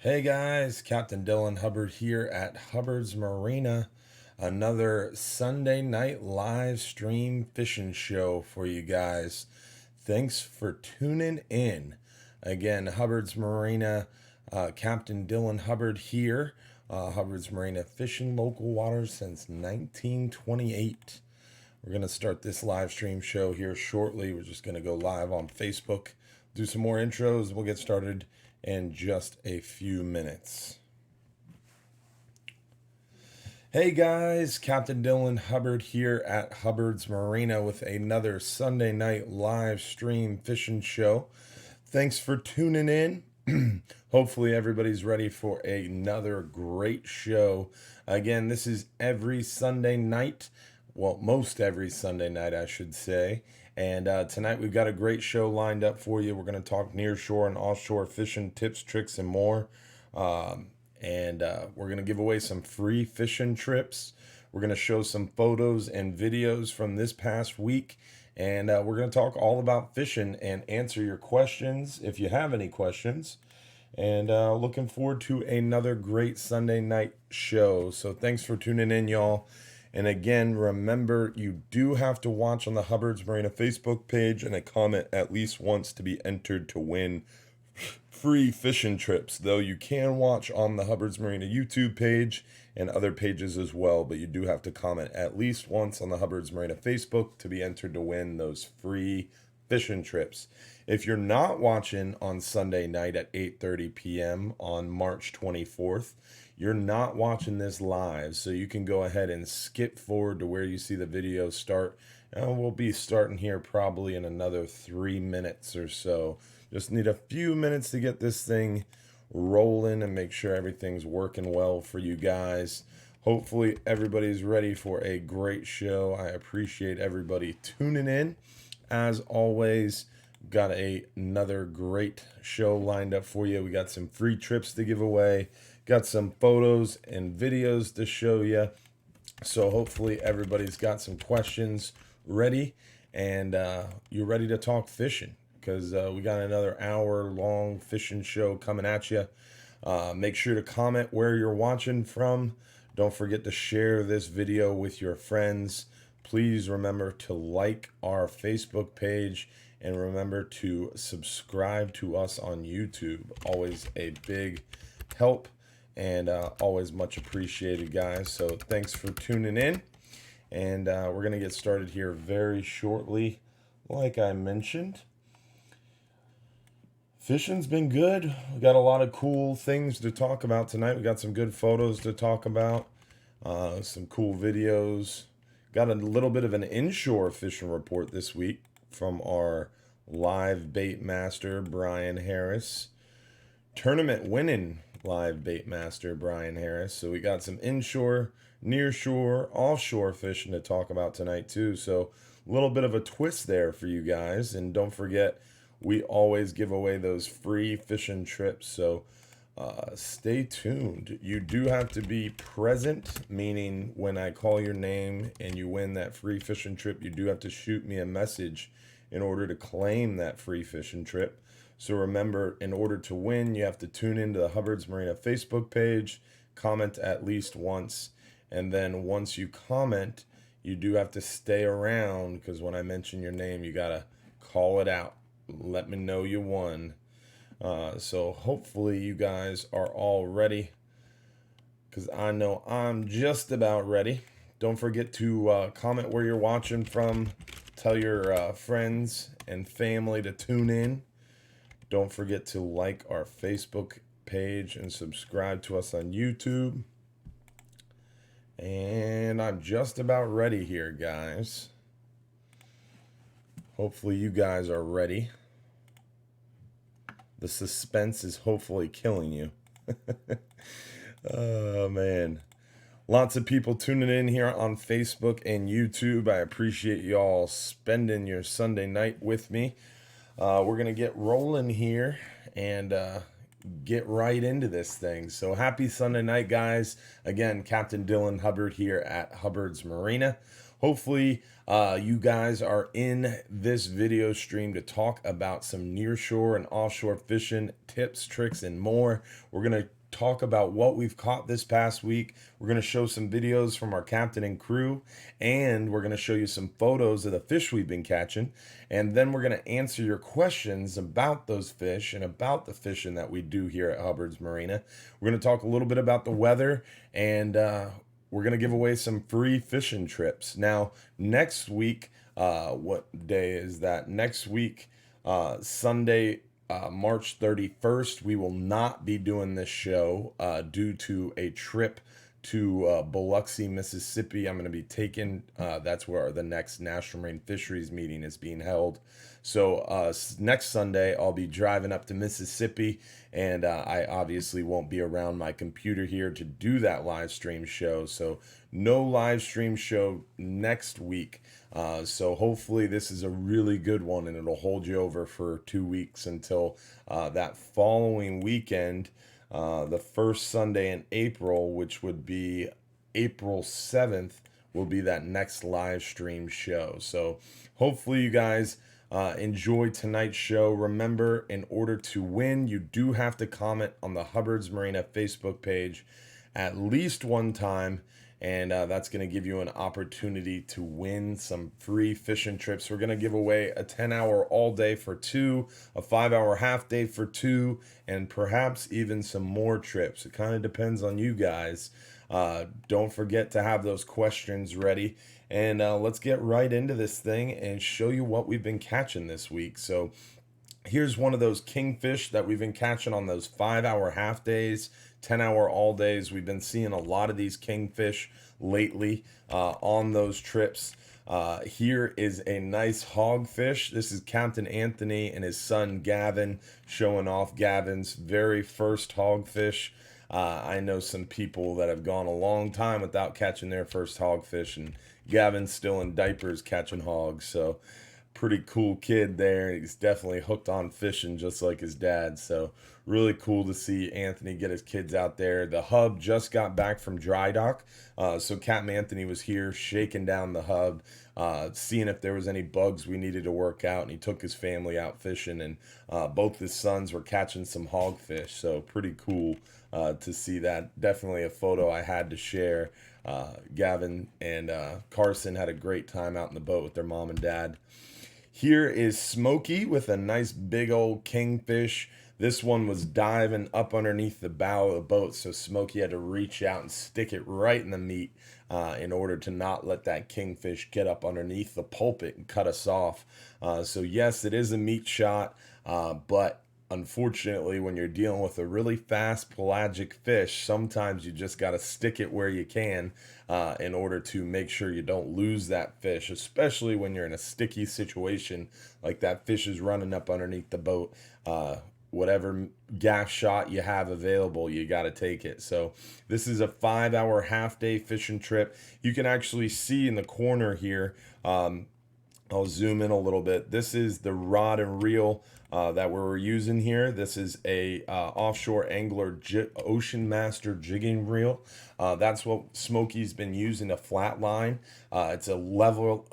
Hey guys, Captain Dylan Hubbard here at Hubbard's Marina. Another Sunday night live stream fishing show for you guys. Thanks for tuning in. Again, Hubbard's Marina, Captain Dylan Hubbard here. Hubbard's Marina fishing local waters since 1928. We're going to start this live stream show here shortly. We're just going to go live on Facebook, do some more intros. We'll get started in just a few minutes. Hey guys, Captain Dylan Hubbard here at Hubbard's Marina with another Sunday night live stream fishing show. Thanks for tuning in. Hopefully everybody's ready for another great show. Again, this is every Sunday night. Well, most every Sunday night, I should say. And tonight we've got a great show lined up for you. We're going to talk nearshore and offshore fishing tips, tricks, and more. We're going to give away some free fishing trips. We're going to show some photos and videos from this past week. And we're going to talk all about fishing and answer your questions if you have any questions. And looking forward to another great Sunday night show. So thanks for tuning in, y'all. And again, remember, you do have to watch on the Hubbard's Marina Facebook page and a comment at least once to be entered to win free fishing trips. Though you can watch on the Hubbard's Marina YouTube page and other pages as well, but you do have to comment at least once on the Hubbard's Marina Facebook to be entered to win those free fishing trips. If you're not watching on Sunday night at 8:30 p.m. on March 24th, you're not watching this live, so you can go ahead and skip forward to where you see the video start. And we'll be starting here probably in another 3 minutes or so. Just need a few minutes to get this thing rolling and make sure everything's working well for you guys. Hopefully everybody's ready for a great show. I appreciate everybody tuning in. As always, got another great show lined up for you. We got some free trips to give away. Got some photos and videos to show you. So hopefully everybody's got some questions ready and you're ready to talk fishing because we got another hour-long fishing show coming at you. Make sure to comment where you're watching from. Don't forget to share this video with your friends. Please remember to like our Facebook page and remember to subscribe to us on YouTube. Always a big help and always much appreciated, guys. So thanks for tuning in. And we're going to get started here very shortly. Like I mentioned, fishing's been good. We got a lot of cool things to talk about tonight. We got some good photos to talk about, some cool videos. Got a little bit of an inshore fishing report this week from our live bait master, Brian Harris. Tournament winning live bait master, Brian Harris. So we got some inshore, nearshore, offshore fishing to talk about tonight too. So a little bit of a twist there for you guys. And don't forget, we always give away those free fishing trips. So stay tuned. You do have to be present, meaning when I call your name and you win that free fishing trip, you do have to shoot me a message in order to claim that free fishing trip. So remember, in order to win, you have to tune into the Hubbard's Marina Facebook page, comment at least once, and then once you comment, you do have to stay around because when I mention your name, you got to call it out. Let me know you won. So hopefully you guys are all ready because I know I'm just about ready. Don't forget to comment where you're watching from. Tell your friends and family to tune in. Don't forget to like our Facebook page and subscribe to us on YouTube. And I'm just about ready here, guys. Hopefully you guys are ready. The suspense is hopefully killing you. Oh, man. Lots of people tuning in here on Facebook and YouTube. I appreciate y'all spending your Sunday night with me. We're going to get rolling here and get right into this thing. So happy Sunday night, guys. Again, Captain Dylan Hubbard here at Hubbard's Marina. hopefully you guys are in this video stream to talk about some nearshore and offshore fishing tips, tricks, and more. We're going to talk about what we've caught this past week. We're going to show some videos from our captain and crew, and we're going to show you some photos of the fish we've been catching. And then we're going to answer your questions about those fish and about the fishing that we do here at Hubbard's Marina. We're going to talk a little bit about the weather, and we're going to give away some free fishing trips. Now, next week, what day is that? Next week, Sunday, March 31st, we will not be doing this show due to a trip to Biloxi, Mississippi. I'm going to be taking, that's where the next National Marine Fisheries meeting is being held. So next Sunday, I'll be driving up to Mississippi, and I obviously won't be around my computer here to do that live stream show. So no live stream show next week. So hopefully this is a really good one, and it'll hold you over for 2 weeks until that following weekend, the first Sunday in April, which would be April 7th, will be that next live stream show. So hopefully you guys enjoy tonight's show. Remember, in order to win, you do have to comment on the Hubbard's Marina Facebook page at least one time, and that's going to give you an opportunity to win some free fishing trips. We're going to give away a 10-hour all day for 2, a 5-hour half day for 2, and perhaps even some more trips. It kind of depends on you guys. Don't forget to have those questions ready, and let's get right into this thing and show you what we've been catching this week. So here's one of those kingfish that we've been catching on those 5-hour half days, 10-hour all days. We've been seeing a lot of these kingfish lately on those trips. Here is a nice hogfish. This is Captain Anthony and his son Gavin showing off Gavin's very first hogfish. I know some people that have gone a long time without catching their first hogfish, and Gavin's still in diapers catching hogs. So pretty cool kid there. He's definitely hooked on fishing just like his dad. So really cool to see Anthony get his kids out there. The hub just got back from dry dock. So Captain Anthony was here shaking down the hub, seeing if there was any bugs we needed to work out. And he took his family out fishing, and both his sons were catching some hogfish. So pretty cool to see that. Definitely a photo I had to share. Gavin and Carson had a great time out in the boat with their mom and dad. Here is Smokey with a nice big old kingfish. This one was diving up underneath the bow of the boat, so Smokey had to reach out and stick it right in the meat in order to not let that kingfish get up underneath the pulpit and cut us off. So yes, it is a meat shot, but unfortunately, when you're dealing with a really fast pelagic fish, sometimes you just got to stick it where you can in order to make sure you don't lose that fish, especially when you're in a sticky situation like that fish is running up underneath the boat. Whatever gaff shot you have available, you got to take it. So this is a 5-hour half day fishing trip. You can actually see in the corner here, I'll zoom in a little bit. This is the rod and reel that we're using here. This is a offshore angler Ocean Master jigging reel. That's what Smokey's been using, a flat line. It's a level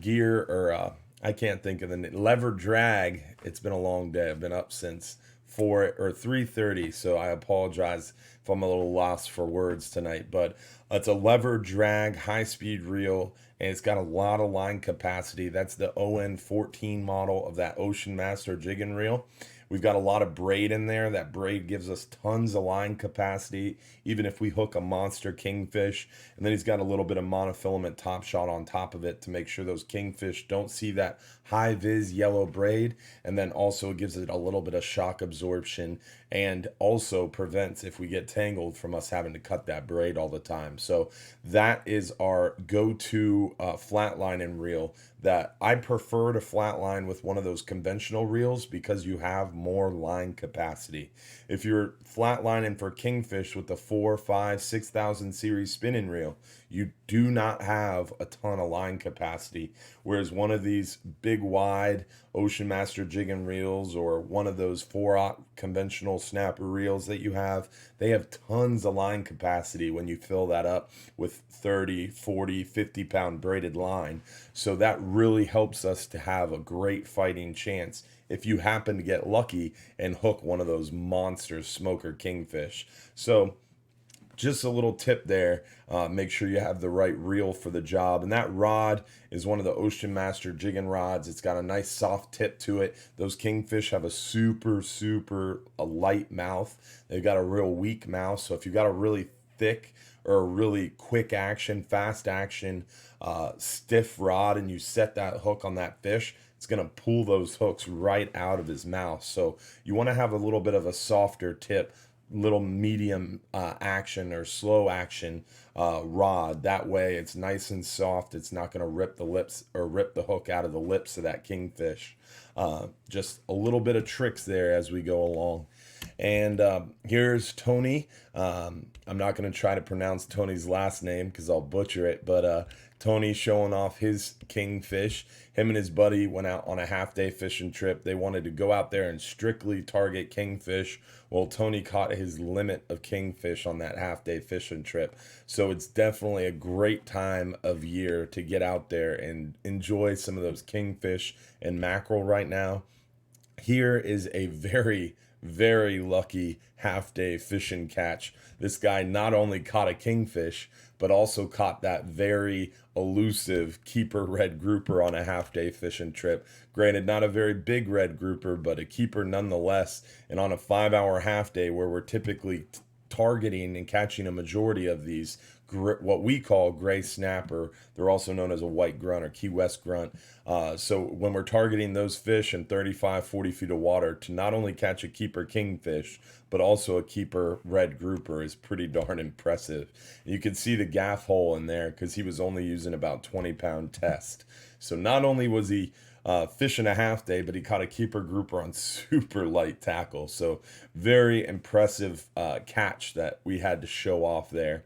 gear, or I can't think of the name. Lever drag. It's been a long day. I've been up since 4 or 3:30, so I apologize if I'm a little lost for words tonight. But it's a lever drag high speed reel, and it's got a lot of line capacity. That's the ON14 model of that Ocean Master jigging reel. We've got a lot of braid in there. That braid gives us tons of line capacity, even if we hook a monster kingfish. And then he's got a little bit of monofilament top shot on top of it to make sure those kingfish don't see that high vis yellow braid. And then also it gives it a little bit of shock absorption, and also prevents, if we get tangled, from us having to cut that braid all the time. So that is our go-to flatline and reel. That I prefer to flatline with one of those conventional reels because you have more line capacity. If you're flatlining for kingfish with the 4, 5, 6,000 series spinning reel, you do not have a ton of line capacity. Whereas one of these big wide Ocean Master jig and reels, or one of those 4/0 conventional snapper reels that you have, they have tons of line capacity when you fill that up with 30, 40, 50 pound braided line. So that really helps us to have a great fighting chance if you happen to get lucky and hook one of those monster smoker kingfish. So just a little tip there. Make sure you have the right reel for the job. And that rod is one of the Ocean Master jigging rods. It's got a nice soft tip to it. Those kingfish have a super a light mouth. They've got a real weak mouth. So if you've got a really thick or a really quick action, fast action, stiff rod, and you set that hook on that fish, it's going to pull those hooks right out of his mouth. So you want to have a little bit of a softer tip, little medium action or slow action rod. That way it's nice and soft. It's not going to rip the lips or rip the hook out of the lips of that kingfish. Just a little bit of tricks there as we go along. And here's Tony. I'm not going to try to pronounce Tony's last name because I'll butcher it, but Tony showing off his kingfish. Him and his buddy went out on a half-day fishing trip. They wanted to go out there and strictly target kingfish. Well, Tony caught his limit of kingfish on that half-day fishing trip. So it's definitely a great time of year to get out there and enjoy some of those kingfish and mackerel right now. Here is a very lucky half-day fishing catch. This guy not only caught a kingfish, but also caught that very elusive keeper red grouper on a half-day fishing trip. Granted, not a very big red grouper, but a keeper nonetheless. And on a 5-hour half-day where we're typically targeting and catching a majority of these what we call gray snapper. They're also known as a white grunt or Key West grunt. So when we're targeting those fish in 35, 40 feet of water to not only catch a keeper kingfish, but also a keeper red grouper is pretty darn impressive. You can see the gaff hole in there because he was only using about 20-pound test. So not only was he fishing a half day, but he caught a keeper grouper on super light tackle. So very impressive catch that we had to show off there.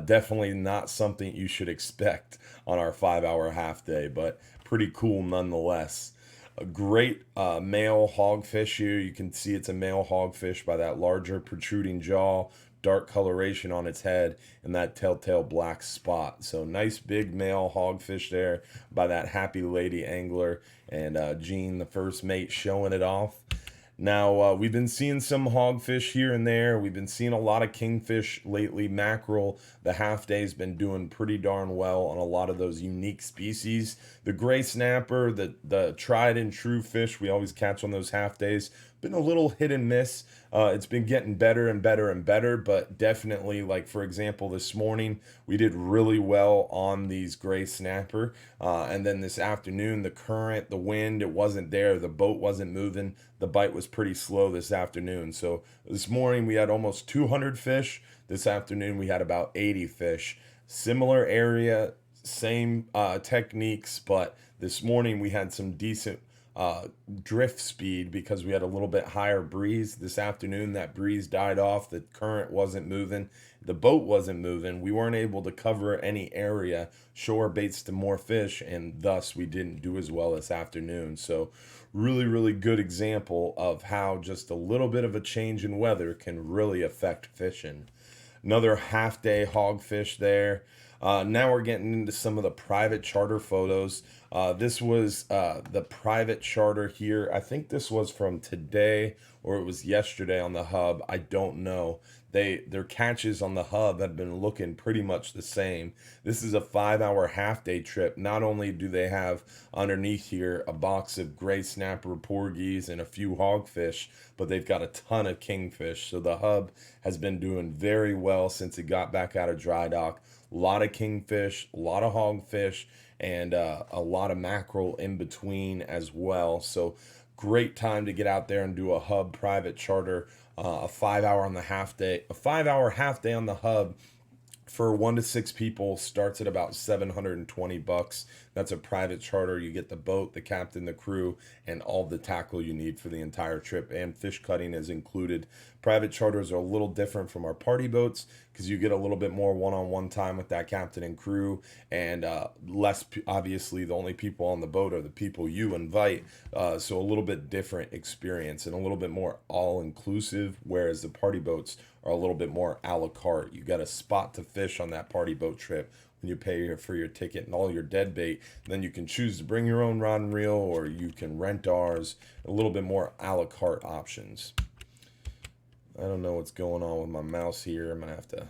Definitely not something you should expect on our 5-hour half day, but pretty cool nonetheless. A great male hogfish here. You can see it's a male hogfish by that larger protruding jaw, dark coloration on its head, and that telltale black spot. So nice big male hogfish there by that happy lady angler, and Gene, the first mate, showing it off. Now, we've been seeing some hogfish here and there. We've been seeing a lot of kingfish lately. Mackerel, the half day's been doing pretty darn well on a lot of those unique species. The gray snapper, the tried and true fish we always catch on those half days, been a little hit and miss. It's been getting better and better and better, but definitely, like for example, this morning we did really well on these gray snapper. And then this afternoon, the current, the wind, it wasn't there. The boat wasn't moving. The bite was pretty slow this afternoon. So this morning we had almost 200 fish. This afternoon we had about 80 fish. Similar area, same techniques, but this morning we had some decent drift speed because we had a little bit higher breeze. This afternoon that breeze died off, the current wasn't moving, the boat wasn't moving, we weren't able to cover any area, shore baits to more fish, and thus we didn't do as well this afternoon. So really good example of how just a little bit of a change in weather can really affect fishing. Another half day hogfish there. Now we're getting into some of the private charter photos. This was the private charter here. I think this was from today or it was yesterday on the hub. I don't know. Their catches on the hub have been looking pretty much the same. This is a 5-hour half day trip. Not only do they have underneath here a box of gray snapper, porgies, and a few hogfish, but they've got a ton of kingfish. So the hub has been doing very well since it got back out of dry dock. A lot of kingfish, a lot of hogfish, and a lot of mackerel in between as well. So great time to get out there and do a hub private charter. A 5-hour on the half day, a 5-hour half day on the hub For 1 to 6 people, starts at about $720. That's a private charter. You get the boat, the captain, the crew, and all the tackle you need for the entire trip, and fish cutting is included. Private charters are a little different from our party boats because you get a little bit more one-on-one time with that captain and crew, and less obviously the only people on the boat are the people you invite, so a little bit different experience and a little bit more all-inclusive, whereas the party boats are a little bit more a la carte. You got a spot to fish on that party boat trip when you pay for your ticket and all your dead bait. Then you can choose to bring your own rod and reel, or you can rent ours. A little bit more a la carte options. I don't know what's going on with my mouse here. I'm gonna have to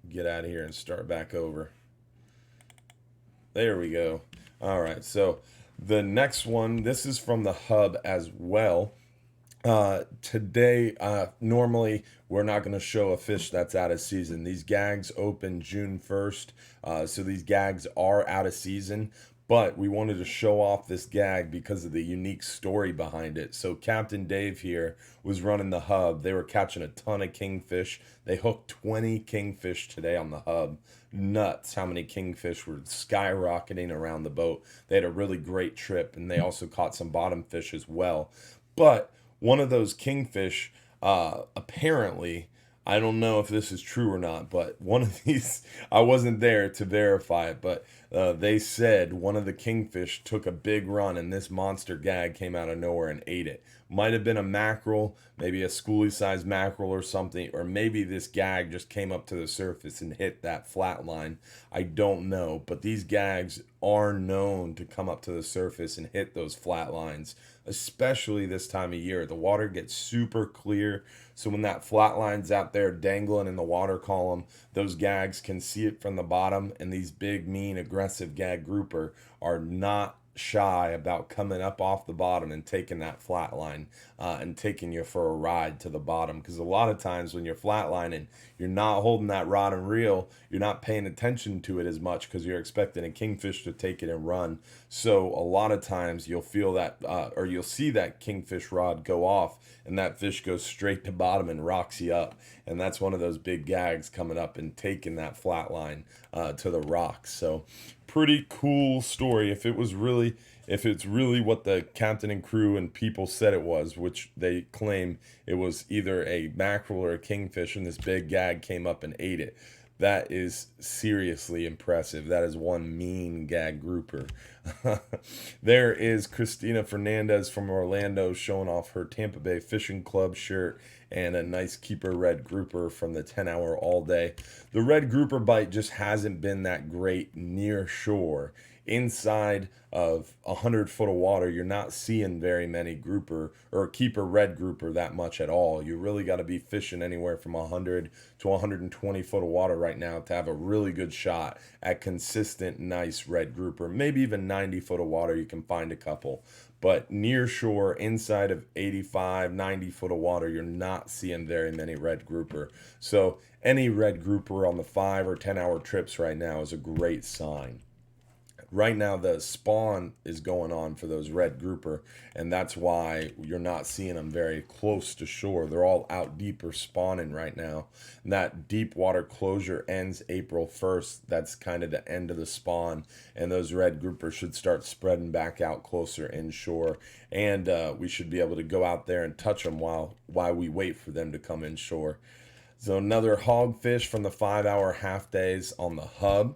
get out of here and start back over. There we go. All right, so the next one, this is from the hub as well. Today, normally we're not going to show a fish that's out of season. These gags open June 1st, so these gags are out of season, but we wanted to show off this gag because of the unique story behind it. So Captain Dave here was running the hub. They were catching a ton of kingfish. They hooked 20 kingfish today on the hub. Nuts how many kingfish were skyrocketing around the boat. They had a really great trip, and they also caught some bottom fish as well. But one of those kingfish, apparently, I don't know if this is true or not, but one of these, I wasn't there to verify it, but they said one of the kingfish took a big run and this monster gag came out of nowhere and ate it. Might have been a mackerel, maybe a schoolie sized mackerel or something, or maybe this gag just came up to the surface and hit that flat line. I don't know, but these gags are known to come up to the surface and hit those flat lines, especially this time of year. The water gets super clear, so when that flat line's out there dangling in the water column, those gags can see it from the bottom, and these big, mean, aggressive gag grouper are not shy about coming up off the bottom and taking that flat line, and taking you for a ride to the bottom. Because a lot of times when you're flatlining, you're not holding that rod and reel, you're not paying attention to it as much because you're expecting a kingfish to take it and run. So a lot of times you'll feel that, or you'll see that kingfish rod go off, and that fish goes straight to bottom and rocks you up. And that's one of those big gags coming up and taking that flat line to the rocks. So pretty cool story. If it's really what the captain and crew and people said it was, which they claim it was either a mackerel or a kingfish, and this big gag came up and ate it. That is seriously impressive. That is one mean gag grouper. There is Christina Fernandez from Orlando showing off her Tampa Bay Fishing Club shirt and a nice keeper red grouper from the 10-hour all day. The red grouper bite just hasn't been that great near shore. Inside of 100 foot of water, you're not seeing very many grouper or keeper red grouper that much at all. You really got to be fishing anywhere from 100 to 120 foot of water right now to have a really good shot at consistent, nice red grouper. Maybe even 90 foot of water, you can find a couple. But near shore, inside of 85, 90 foot of water, you're not seeing very many red grouper. So any red grouper on the 5 or 10-hour trips right now is a great sign. Right now the spawn is going on for those red grouper, and that's why you're not seeing them very close to shore. They're all out deeper spawning right now, and that deep water closure ends April 1st. That's kind of the end of the spawn, and those red groupers should start spreading back out closer inshore, and we should be able to go out there and touch them while we wait for them to come inshore. So another hogfish from the 5-hour half days on the hub.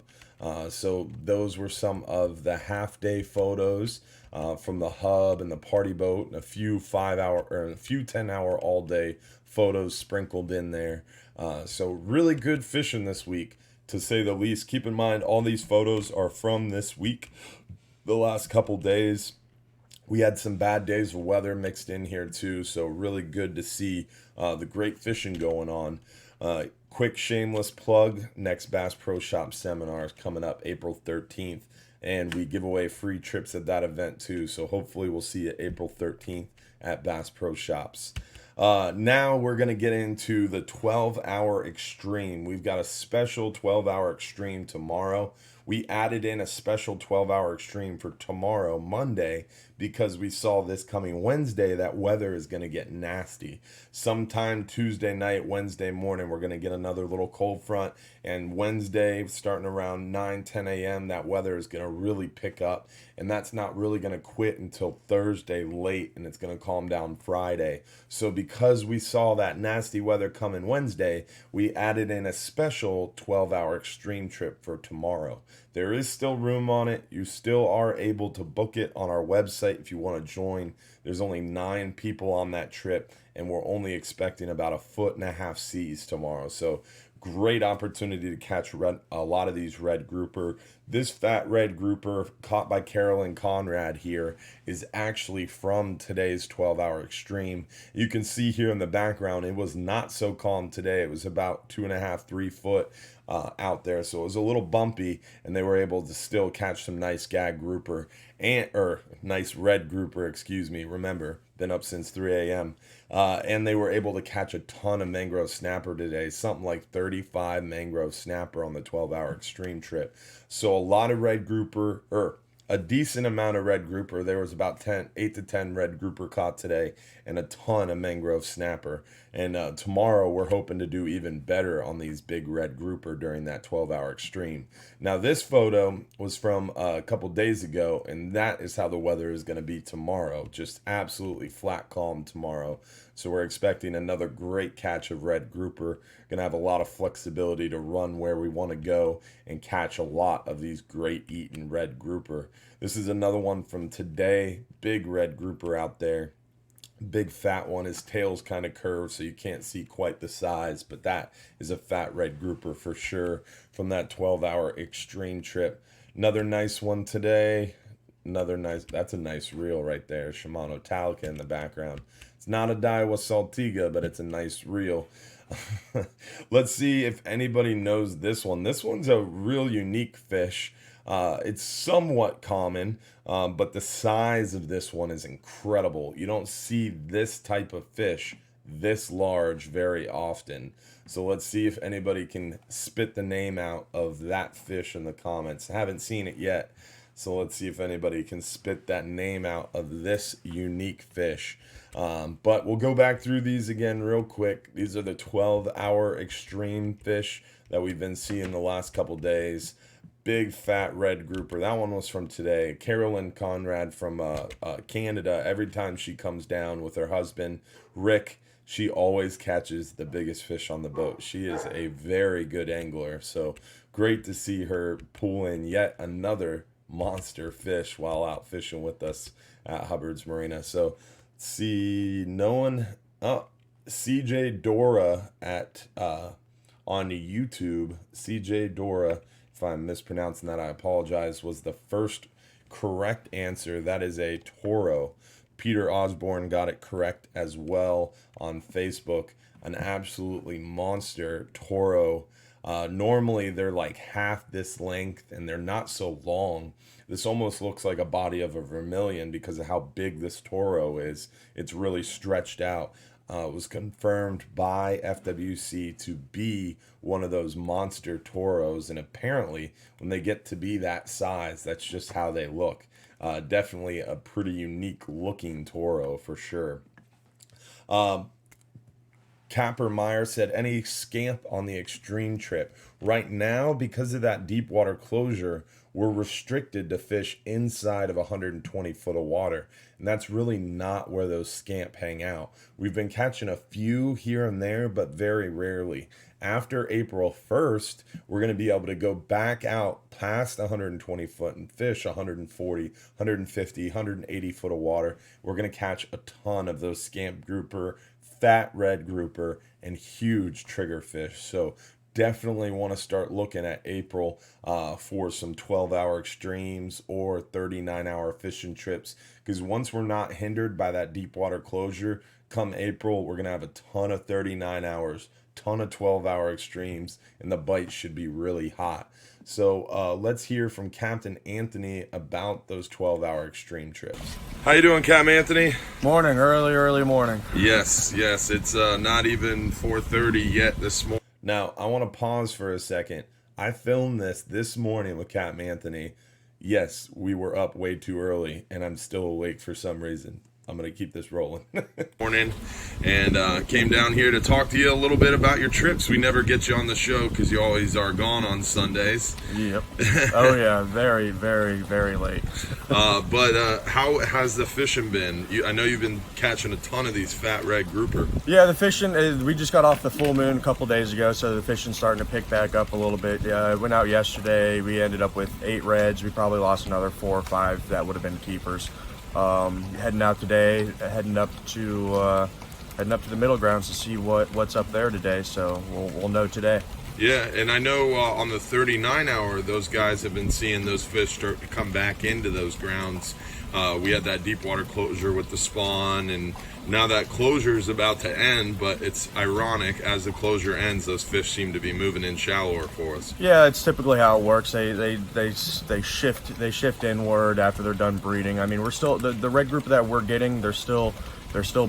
So those were some of the half day photos from the hub and the party boat, and a few 5-hour or a few 10-hour all day photos sprinkled in there. So really good fishing this week, to say the least. Keep in mind, all these photos are from this week, the last couple days. We had some bad days of weather mixed in here too, so really good to see the great fishing going on. Quick shameless plug, next Bass Pro Shop seminar is coming up April 13th, and we give away free trips at that event too, so hopefully we'll see you April 13th at Bass Pro Shops. Now we're going to get into the 12-hour extreme. We've got a special 12-hour extreme tomorrow. We added in a special 12-hour extreme for tomorrow, Monday, because we saw this coming Wednesday that weather is going to get nasty. Sometime Tuesday night, Wednesday morning, we're going to get another little cold front, and Wednesday, starting around 9-10 a.m., that weather is going to really pick up, and that's not really going to quit until Thursday late, and it's going to calm down Friday. So because we saw that nasty weather coming Wednesday, we added in a special 12-hour extreme trip for tomorrow. There is still room on it. You still are able to book it on our website if you want to join. There's only 9 people on that trip, and we're only expecting about 1.5 foot seas tomorrow. So great opportunity to catch a lot of these red grouper. This fat red grouper caught by Carolyn Conrad here is actually from today's 12-hour extreme. You can see here in the background, it was not so calm today. It was about 2.5, 3 foot out there. So it was a little bumpy, and they were able to still catch some nice gag grouper or nice red grouper, excuse me. Remember, been up since 3 a.m. And they were able to catch a ton of mangrove snapper today, something like 35 mangrove snapper on the 12-hour extreme trip. So a lot of red grouper, or a decent amount of red grouper. There was about 8 to 10 red grouper caught today, and a ton of mangrove snapper. And tomorrow we're hoping to do even better on these big red grouper during that 12-hour extreme. Now this photo was from a couple days ago, and that is how the weather is going to be tomorrow. Just absolutely flat calm tomorrow. So we're expecting another great catch of red grouper. Going to have a lot of flexibility to run where we want to go and catch a lot of these great eating red grouper. This is another one from today. Big red grouper out there. Big fat one. His tail's kind of curved, so you can't see quite the size, but that is a fat red grouper for sure from that 12-hour extreme trip. Another nice one today. That's a nice reel right there. Shimano Talica in the background. It's not a Daiwa Saltiga, but it's a nice reel. Let's see if anybody knows this one. This one's a real unique fish. It's somewhat common, but the size of this one is incredible. You don't see this type of fish this large very often. So let's see if anybody can spit the name out of that fish in the comments. I haven't seen it yet. So let's see if anybody can spit that name out of this unique fish. But we'll go back through these again real quick. These are the 12-hour extreme fish that we've been seeing the last couple days. Big fat red grouper. That one was from today. Carolyn Conrad from Canada. Every time she comes down with her husband, Rick, she always catches the biggest fish on the boat. She is a very good angler. So great to see her pull in yet another monster fish while out fishing with us at Hubbard's Marina. So let's see, CJ Dora at on YouTube. CJ Dora, if I'm mispronouncing that, I apologize, was the first correct answer. That is a Toro. Peter Osborne got it correct as well on Facebook. An absolutely monster Toro. Normally they're like half this length, and they're not so long. This almost looks like a body of a vermilion because of how big this Toro is. It's really stretched out. It was confirmed by FWC to be one of those monster Toros, and apparently when they get to be that size, that's just how they look. Definitely a pretty unique looking Toro for sure. Capper Meyer said, any scamp on the extreme trip? Right now, because of that deep water closure, we're restricted to fish inside of 120 foot of water. And that's really not where those scamp hang out. We've been catching a few here and there, but very rarely. After April 1st, we're going to be able to go back out past 120 foot and fish 140, 150, 180 foot of water. We're going to catch a ton of those scamp grouper, fat red grouper, and huge trigger fish. So definitely want to start looking at April for some 12-hour extremes or 39-hour fishing trips, because once we're not hindered by that deep water closure, come April, we're going to have a ton of 39 hours, ton of 12-hour extremes, and the bites should be really hot. So let's hear from Captain Anthony about those 12-hour extreme trips. How you doing, Captain Anthony? Morning, early morning. Yes, it's not even 4:30 yet this morning. Now, I want to pause for a second. I filmed this morning with Captain Anthony. Yes, we were up way too early, and I'm still awake for some reason. I'm gonna keep this rolling. Morning, and came down here to talk to you a little bit about your trips. We never get you on the show because you always are gone on Sundays. Yep. Oh yeah, very, very, very late. But how has the fishing been? I know you've been catching a ton of these fat red grouper. Yeah, the fishing. We just got off the full moon a couple days ago, so the fishing's starting to pick back up a little bit. Yeah, I went out yesterday. We ended up with 8 reds. We probably lost another 4 or 5 that would have been keepers. Heading out today, heading up to the middle grounds to see what's up there today. So we'll know today. Yeah, and I know on the 39 hour, those guys have been seeing those fish start to come back into those grounds. We had that deep water closure with the spawn, and now that closure is about to end, but it's ironic, as the closure ends, those fish seem to be moving in shallower for us. Yeah, it's typically how it works. They shift inward after they're done breeding. I mean, we're still the red group that we're getting. They're still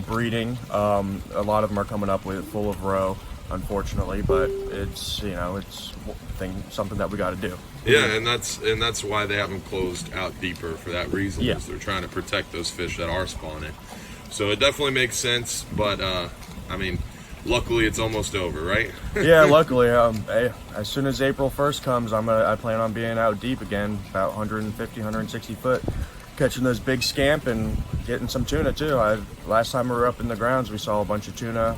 breeding. A lot of them are coming up with full of roe, unfortunately, but it's something that we got to do. Yeah, and that's why they haven't closed out deeper for that reason. Yeah. Is they're trying to protect those fish that are spawning. So it definitely makes sense, but I mean, luckily it's almost over, right? Yeah, luckily. Hey, as soon as April 1st comes, I plan on being out deep again, about 150, 160 foot, catching those big scamp and getting some tuna too. Last time we were up in the grounds, we saw a bunch of tuna.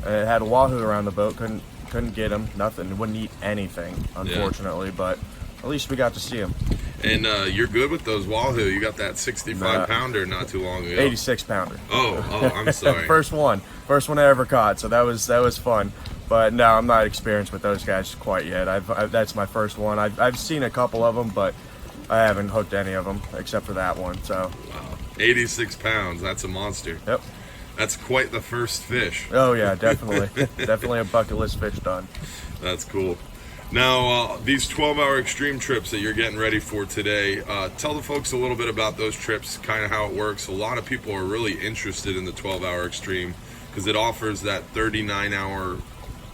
It had a wahoo around the boat. Couldn't get him. Nothing. Wouldn't eat anything, unfortunately. Yeah. But at least we got to see him. And you're good with those wahoo. You got that 65-pounder not too long ago. 86-pounder. Oh, I'm sorry. First one I ever caught. So that was fun. But no, I'm not experienced with those guys quite yet. That's my first one. I've seen a couple of them, but I haven't hooked any of them except for that one. So. Wow, 86 pounds. That's a monster. Yep. That's quite the first fish. Oh yeah, definitely. Definitely a bucket list fish done. That's cool. Now, these 12-hour extreme trips that you're getting ready for today, tell the folks a little bit about those trips, kind of how it works. A lot of people are really interested in the 12-hour extreme because it offers that 39-hour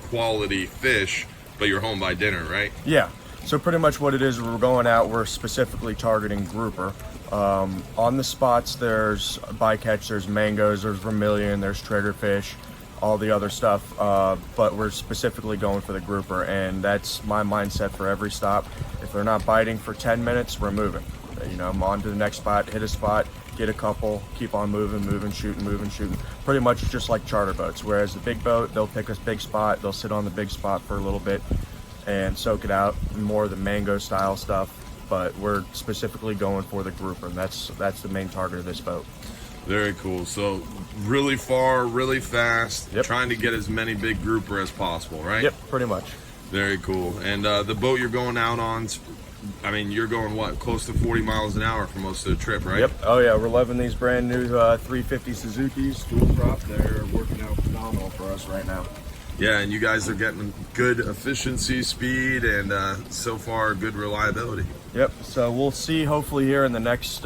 quality fish, but you're home by dinner, right? Yeah. So pretty much what it is, we're going out, we're specifically targeting grouper. On the spots, there's bycatch, there's mangoes, there's vermilion, there's triggerfish, all the other stuff, but we're specifically going for the grouper, and that's my mindset for every stop. If they're not biting for 10 minutes, we're moving. I'm on to the next spot, hit a spot, get a couple, keep on moving, shooting. Pretty much just like charter boats, whereas the big boat, they'll pick a big spot, they'll sit on the big spot for a little bit and soak it out, more of the mango style stuff, but we're specifically going for the grouper, and that's the main target of this boat. Very cool. So really far, really fast, trying to get as many big grouper as possible, right? Yep, pretty much. Very cool. And the boat you're going out on, I mean, you're going, close to 40 miles an hour for most of the trip, right? Yep. Oh yeah, we're loving these brand new 350 Suzuki's dual prop. They're working out phenomenal for us right now. Yeah, and you guys are getting good efficiency, speed, and so far good reliability. Yep. So we'll see hopefully here in the next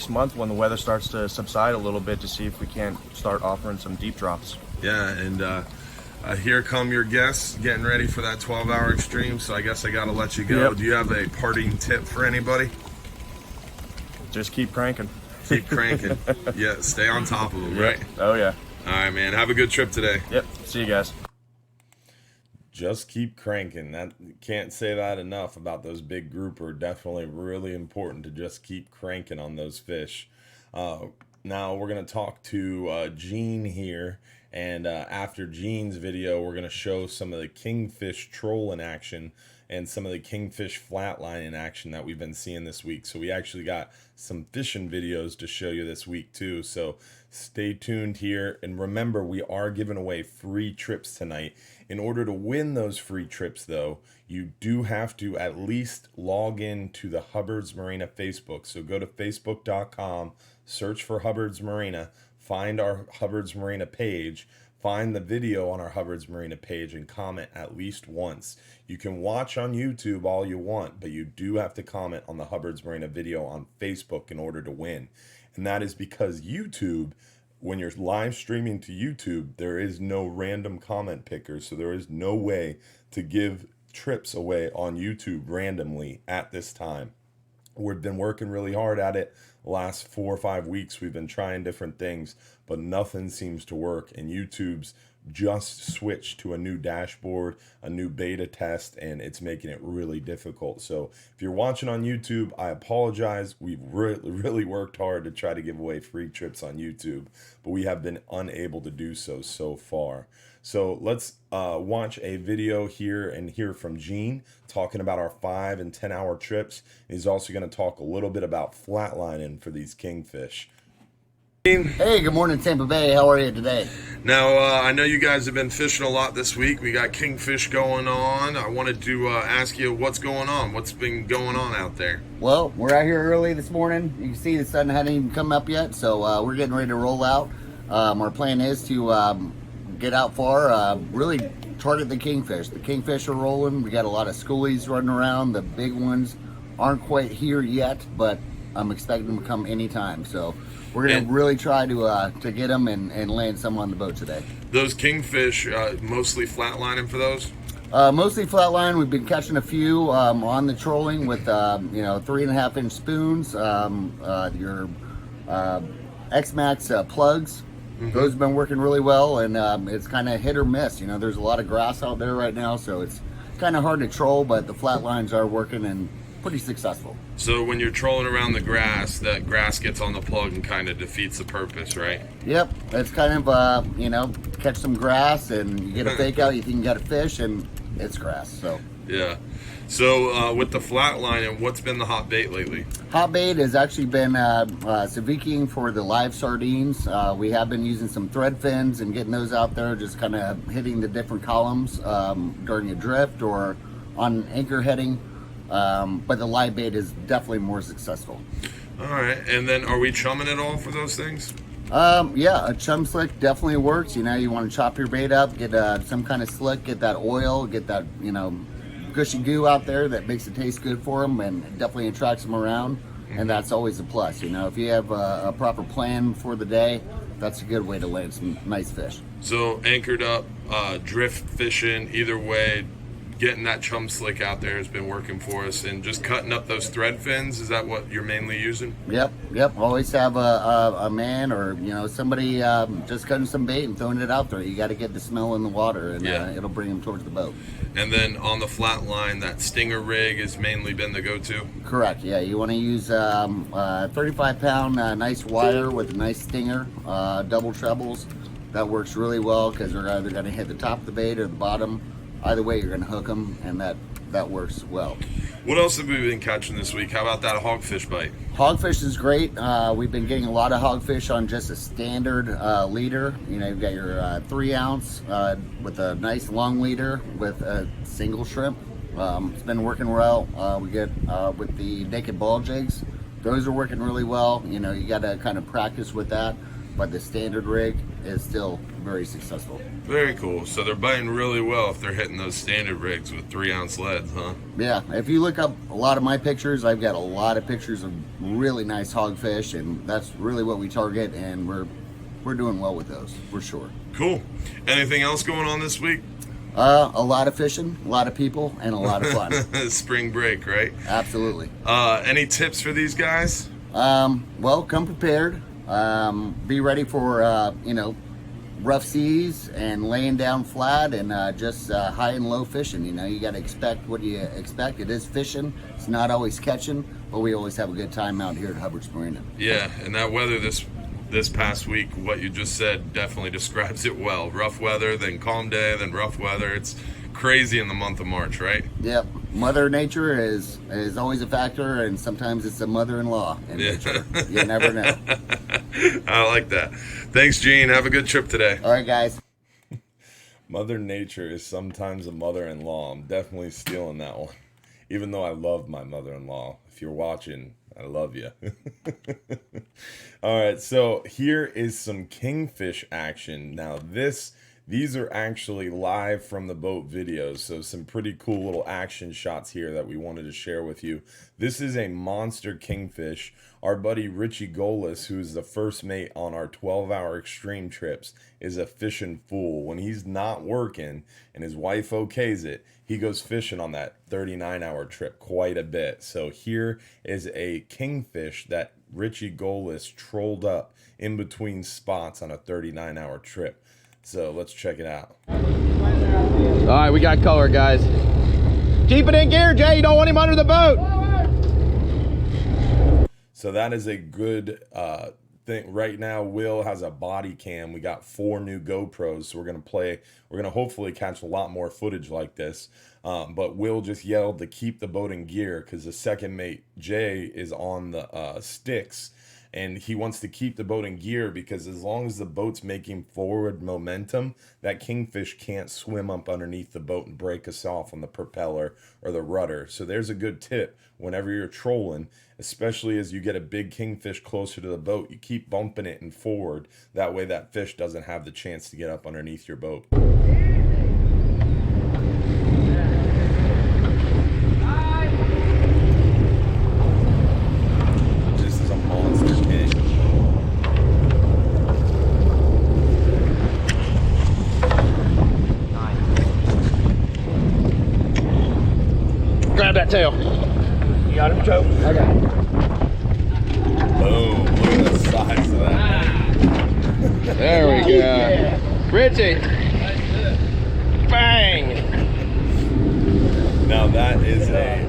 month when the weather starts to subside a little bit to see if we can't start offering some deep drops. Yeah, and here come your guests getting ready for that 12-hour extreme, so I guess I got to let you go. Yep. Do you have a parting tip for anybody? Just keep cranking. Keep cranking. Yeah, stay on top of them, right? Oh yeah. All right, man. Have a good trip today. Yep. See you guys. Just keep cranking. That can't say that enough about those big grouper. Definitely really important to just keep cranking on those fish. Now we're going to talk to Gene here, and after Gene's video, we're going to show some of the Kingfish troll in action and some of the Kingfish flatline in action that we've been seeing this week. So we actually got some fishing videos to show you this week too. So stay tuned here. And remember, we are giving away free trips tonight. In order to win those free trips, though, you do have to at least log in to the Hubbard's Marina Facebook. So go to facebook.com, search for Hubbard's Marina, find our Hubbard's Marina page, find the video on our Hubbard's Marina page, and comment at least once. You can watch on YouTube all you want, but you do have to comment on the Hubbard's Marina video on Facebook in order to win. And that is because YouTube, when you're live streaming to YouTube, there is no random comment picker, so there is no way to give trips away on YouTube randomly at this time. We've been working really hard at it the last 4 or 5 weeks. We've been trying different things, but nothing seems to work. And YouTube's just switched to a new dashboard, a new beta test, and it's making it really difficult. So if you're watching on YouTube, I apologize. We've really worked hard to try to give away free trips on YouTube, but we have been unable to do so far. So let's watch a video here and hear from Gene talking about our 5 and 10 hour trips. He's also going to talk a little bit about flatlining for these kingfish. Hey, good morning, Tampa Bay. How are you today? Now, I know you guys have been fishing a lot this week. We got kingfish going on. I wanted to ask you what's going on. What's been going on out there? Well, we're out here early this morning. You can see the sun hadn't even come up yet, so we're getting ready to roll out. Our plan is to get out far, really target the kingfish. The kingfish are rolling. We got a lot of schoolies running around. The big ones aren't quite here yet, but I'm expecting them to come anytime. So we're going to really try to get them and land some on the boat today. Those kingfish, mostly flatlining for those? Mostly flatline. We've been catching a few on the trolling with 3.5-inch spoons. Your X-Max plugs. Mm-hmm. Those have been working really well, and it's kind of hit or miss. You know, there's a lot of grass out there right now, so it's kind of hard to troll, but the flat lines are working and pretty successful. So when you're trolling around the grass, that grass gets on the plug and kind of defeats the purpose, right? Yep, it's kind of catch some grass and you get a fake out, you think you got a fish, and it's grass. So yeah. So with the flat line, and what's been the hot bait lately? Hot bait has actually been Savikiing for the live sardines. We have been using some thread fins and getting those out there, just kind of hitting the different columns during a drift or on anchor heading. But the live bait is definitely more successful. All right, and then are we chumming at all for those things? Yeah, a chum slick definitely works. You know, you want to chop your bait up, get some kind of slick, get that oil, get that, gushy goo out there that makes it taste good for them and definitely attracts them around. And that's always a plus. You know, if you have a proper plan for the day, that's a good way to land some nice fish. So anchored up, drift fishing, either way, getting that chum slick out there has been working for us, and just cutting up those thread fins. Is that what you're mainly using? Yep. Always have a man or somebody just cutting some bait and throwing it out there. You got to get the smell in the water, and it'll bring them towards the boat. And then on the flat line, that stinger rig has mainly been the go-to. Correct. Yeah, you want to use 35-pound nice wire with a nice stinger, double trebles. That works really well because they're either going to hit the top of the bait or the bottom. Either way, you're going to hook them, and that works well. What else have we been catching this week? How about that hogfish bite? Hogfish is great. We've been getting a lot of hogfish on just a standard leader. You've got your 3-ounce with a nice long leader with a single shrimp. It's been working well. We get with the naked ball jigs. Those are working really well. You got to kind of practice with that, but the standard rig is still very successful. Very cool. So they're biting really well if they're hitting those standard rigs with 3-ounce leads, huh? Yeah. If you look up a lot of my pictures, I've got a lot of pictures of really nice hogfish, and that's really what we target, and we're doing well with those for sure. Cool. Anything else going on this week? A lot of fishing, a lot of people, and a lot of fun. Spring break, right? Absolutely. Any tips for these guys? Well, come prepared. Be ready for rough seas and laying down flat and just high and low fishing. You got to expect what you expect. It is fishing. It's not always catching, but we always have a good time out here at Hubbard's Marina. Yeah, and that weather this past week, what you just said definitely describes it well. Rough weather, then calm day, then rough weather. It's crazy in the month of March, right? Yep. Mother Nature is always a factor, and sometimes it's a mother-in-law in nature. You never know. I like that. Thanks, Gene. Have a good trip today. All right, guys. Mother Nature is sometimes a mother-in-law. I'm definitely stealing that one. Even though I love my mother-in-law. If you're watching, I love you. All right, so here is some kingfish action. Now, These are actually live from the boat videos, so some pretty cool little action shots here that we wanted to share with you. This is a monster kingfish. Our buddy Richie Golis, who is the first mate on our 12-hour extreme trips, is a fishing fool. When he's not working and his wife okays it, he goes fishing on that 39-hour trip quite a bit. So here is a kingfish that Richie Golis trolled up in between spots on a 39-hour trip. So let's check it out. All right, we got color, guys. Keep it in gear, Jay. You don't want him under the boat. So that is a good thing. Right now, Will has a body cam. We got 4 new GoPros, so we're gonna hopefully catch a lot more footage like this. But Will just yelled to keep the boat in gear because the second mate, Jay, is on the sticks. And he wants to keep the boat in gear because as long as the boat's making forward momentum, that kingfish can't swim up underneath the boat and break us off on the propeller or the rudder. So there's a good tip whenever you're trolling, especially as you get a big kingfish closer to the boat, you keep bumping it in forward. That way that fish doesn't have the chance to get up underneath your boat. Grab that tail. You got him, Joe? I got it. Boom, look at the size of that. There we go. Yeah. Richie. Bang. Now that is a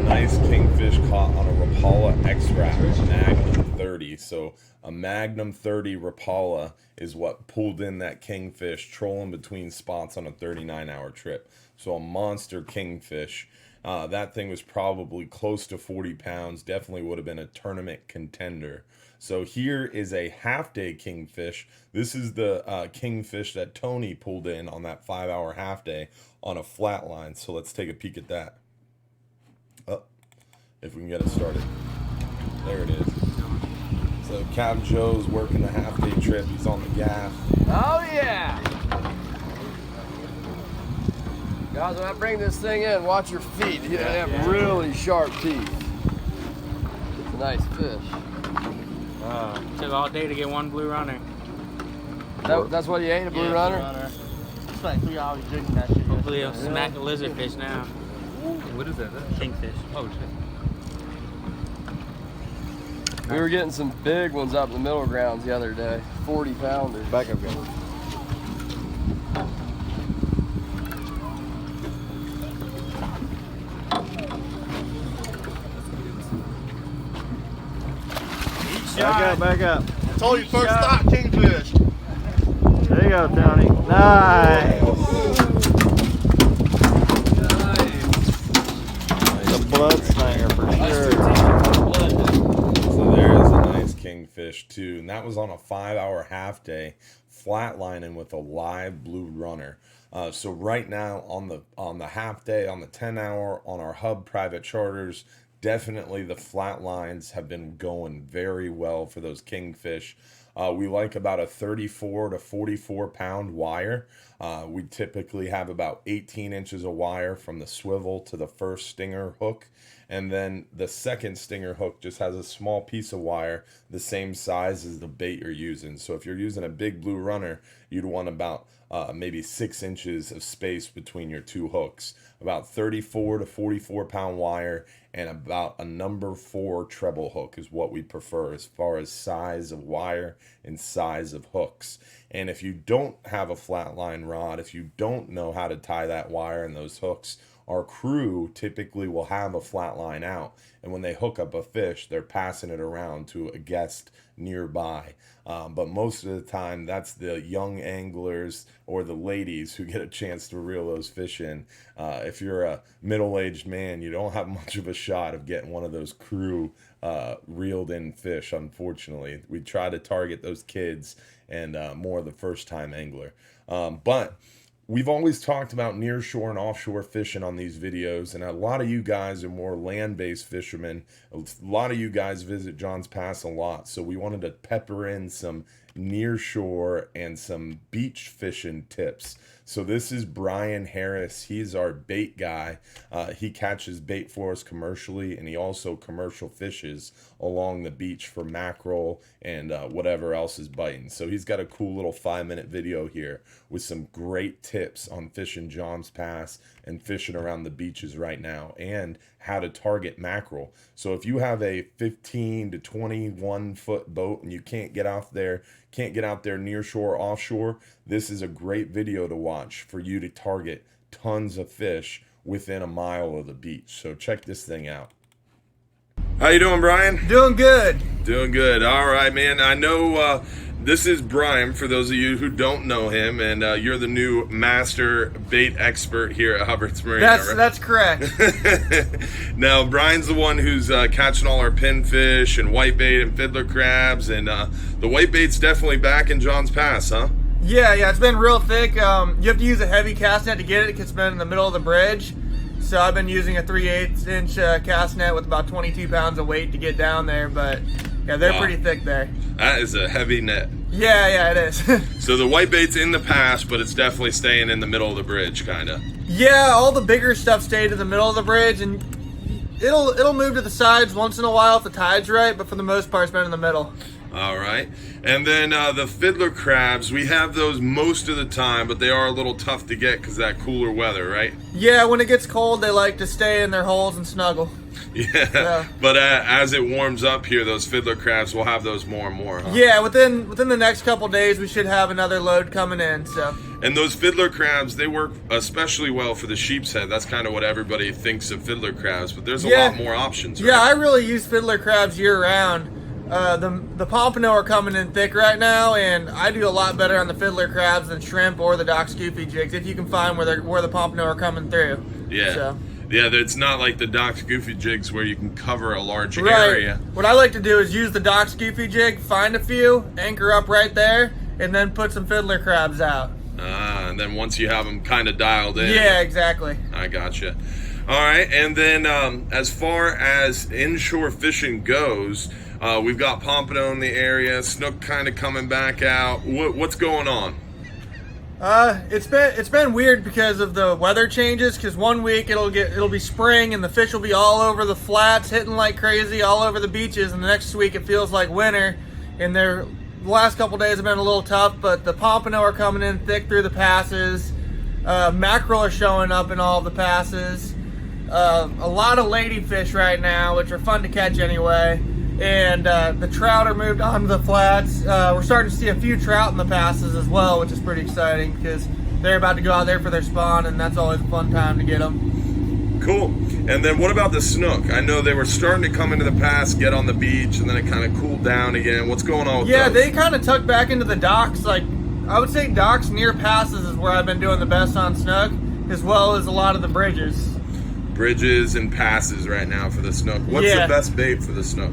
nice kingfish caught on a Rapala X-Wrap Magnum 30. So a Magnum 30 Rapala is what pulled in that kingfish, trolling between spots on a 39-hour trip. So a monster kingfish. That thing was probably close to 40 pounds, definitely would have been a tournament contender. So here is a half-day kingfish. This is the kingfish that Tony pulled in on that 5-hour half-day on a flat line. So let's take a peek at that. If we can get it started. There it is. So Cab Joe's working the half-day trip. He's on the gaff. Oh yeah. Guys, when I bring this thing in, watch your feet. They have really sharp teeth. It's a nice fish. Took all day to get one blue runner. That's what you ate, a blue runner? It's like 3 hours drinking that shit. Hopefully it'll smack a lizardfish now. What is that? Kingfish. Oh shit. We were getting some big ones up in the middle grounds the other day. 40 pounders. Back up, guys. Back up. I told you first stop, kingfish. There you go, Tony. Nice. It's a blood stinger for sure. So there is a nice kingfish too, and that was on a 5-hour half day, flatlining with a live blue runner. So right now on the half day, on the 10-hour, on our hub private charters, definitely the flat lines have been going very well for those kingfish. We like about a 34 to 44 pound wire. We typically have about 18 inches of wire from the swivel to the first stinger hook. And then the second stinger hook just has a small piece of wire the same size as the bait you're using. So if you're using a big blue runner, you'd want about maybe 6 inches of space between your two hooks. About 34 to 44 pound wire and about a number 4 treble hook is what we prefer as far as size of wire and size of hooks. And if you don't have a flat line rod, if you don't know how to tie that wire and those hooks, our crew typically will have a flat line out, and when they hook up a fish, they're passing it around to a guest nearby. But most of the time, that's the young anglers or the ladies who get a chance to reel those fish in. If you're a middle-aged man, you don't have much of a shot of getting one of those crew reeled in fish, unfortunately. We try to target those kids and more of the first-time angler. But we've always talked about nearshore and offshore fishing on these videos, and a lot of you guys are more land-based fishermen. A lot of you guys visit John's Pass a lot, so we wanted to pepper in some near shore, and some beach fishing tips. So this is Brian Harris. He's our bait guy. He catches bait for us commercially, and he also commercial fishes along the beach for mackerel and whatever else is biting. So he's got a cool little 5-minute video here with some great tips on fishing Johns Pass and fishing around the beaches right now, and how to target mackerel. So if you have a 15 to 21 foot boat and you can't get out there near shore, offshore, this is a great video to watch for you to target tons of fish within a mile of the beach. So check this thing out. How you doing, Brian? Doing good. Doing good. All right, man. I know this is Brian, for those of you who don't know him, and you're the new master bait expert here at Hubbard's Marina. That's correct. Now, Brian's the one who's catching all our pinfish and whitebait and fiddler crabs, and the whitebait's definitely back in Johns Pass, huh? Yeah, it's been real thick. You have to use a heavy cast net to get it because it's been in the middle of the bridge. So I've been using a 3/8 inch cast net with about 22 pounds of weight to get down there, but yeah, they're pretty thick there. That is a heavy net. Yeah, it is. So the whitebait's in the pass, but it's definitely staying in the middle of the bridge, kind of. Yeah, all the bigger stuff stayed in the middle of the bridge, and it'll move to the sides once in a while if the tide's right, but for the most part, it's been in the middle. All right. And then the fiddler crabs, we have those most of the time, but they are a little tough to get because of that cooler weather, right? Yeah, when it gets cold, they like to stay in their holes and snuggle. Yeah. But as it warms up here, those fiddler crabs, we'll have those more and more, huh? Yeah, within the next couple days, we should have another load coming in. So. And those fiddler crabs, they work especially well for the sheep's head. That's kind of what everybody thinks of fiddler crabs, but there's a lot more options, right? Yeah, I really use fiddler crabs year round. The pompano are coming in thick right now, and I do a lot better on the fiddler crabs than shrimp or the dock scoopy jigs if you can find where the pompano are coming through. Yeah. So. Yeah, it's not like the dock scoopy jigs where you can cover a large Right. area. What I like to do is use the dock scoopy jig, find a few, anchor up right there, and then put some fiddler crabs out. And then once you have them kind of dialed in. Yeah, exactly. I gotcha. All right, and then as far as inshore fishing goes, we've got pompano in the area, snook kind of coming back out. What's going on? It's been weird because of the weather changes. Because one week it'll be spring and the fish will be all over the flats, hitting like crazy all over the beaches, and the next week it feels like winter. And the last couple days have been a little tough, but the pompano are coming in thick through the passes. Mackerel are showing up in all the passes. A lot of ladyfish right now, which are fun to catch anyway. And the trout are moved onto the flats. We're starting to see a few trout in the passes as well, which is pretty exciting because they're about to go out there for their spawn, and that's always a fun time to get them. Cool. And then what about the snook? I know they were starting to come into the pass, get on the beach, and then it kind of cooled down again. What's going on with those? They kind of tuck back into the docks. Like, I would say docks near passes is where I've been doing the best on snook, as well as a lot of the bridges. Bridges and passes right now for the snook. What's the best bait for the snook?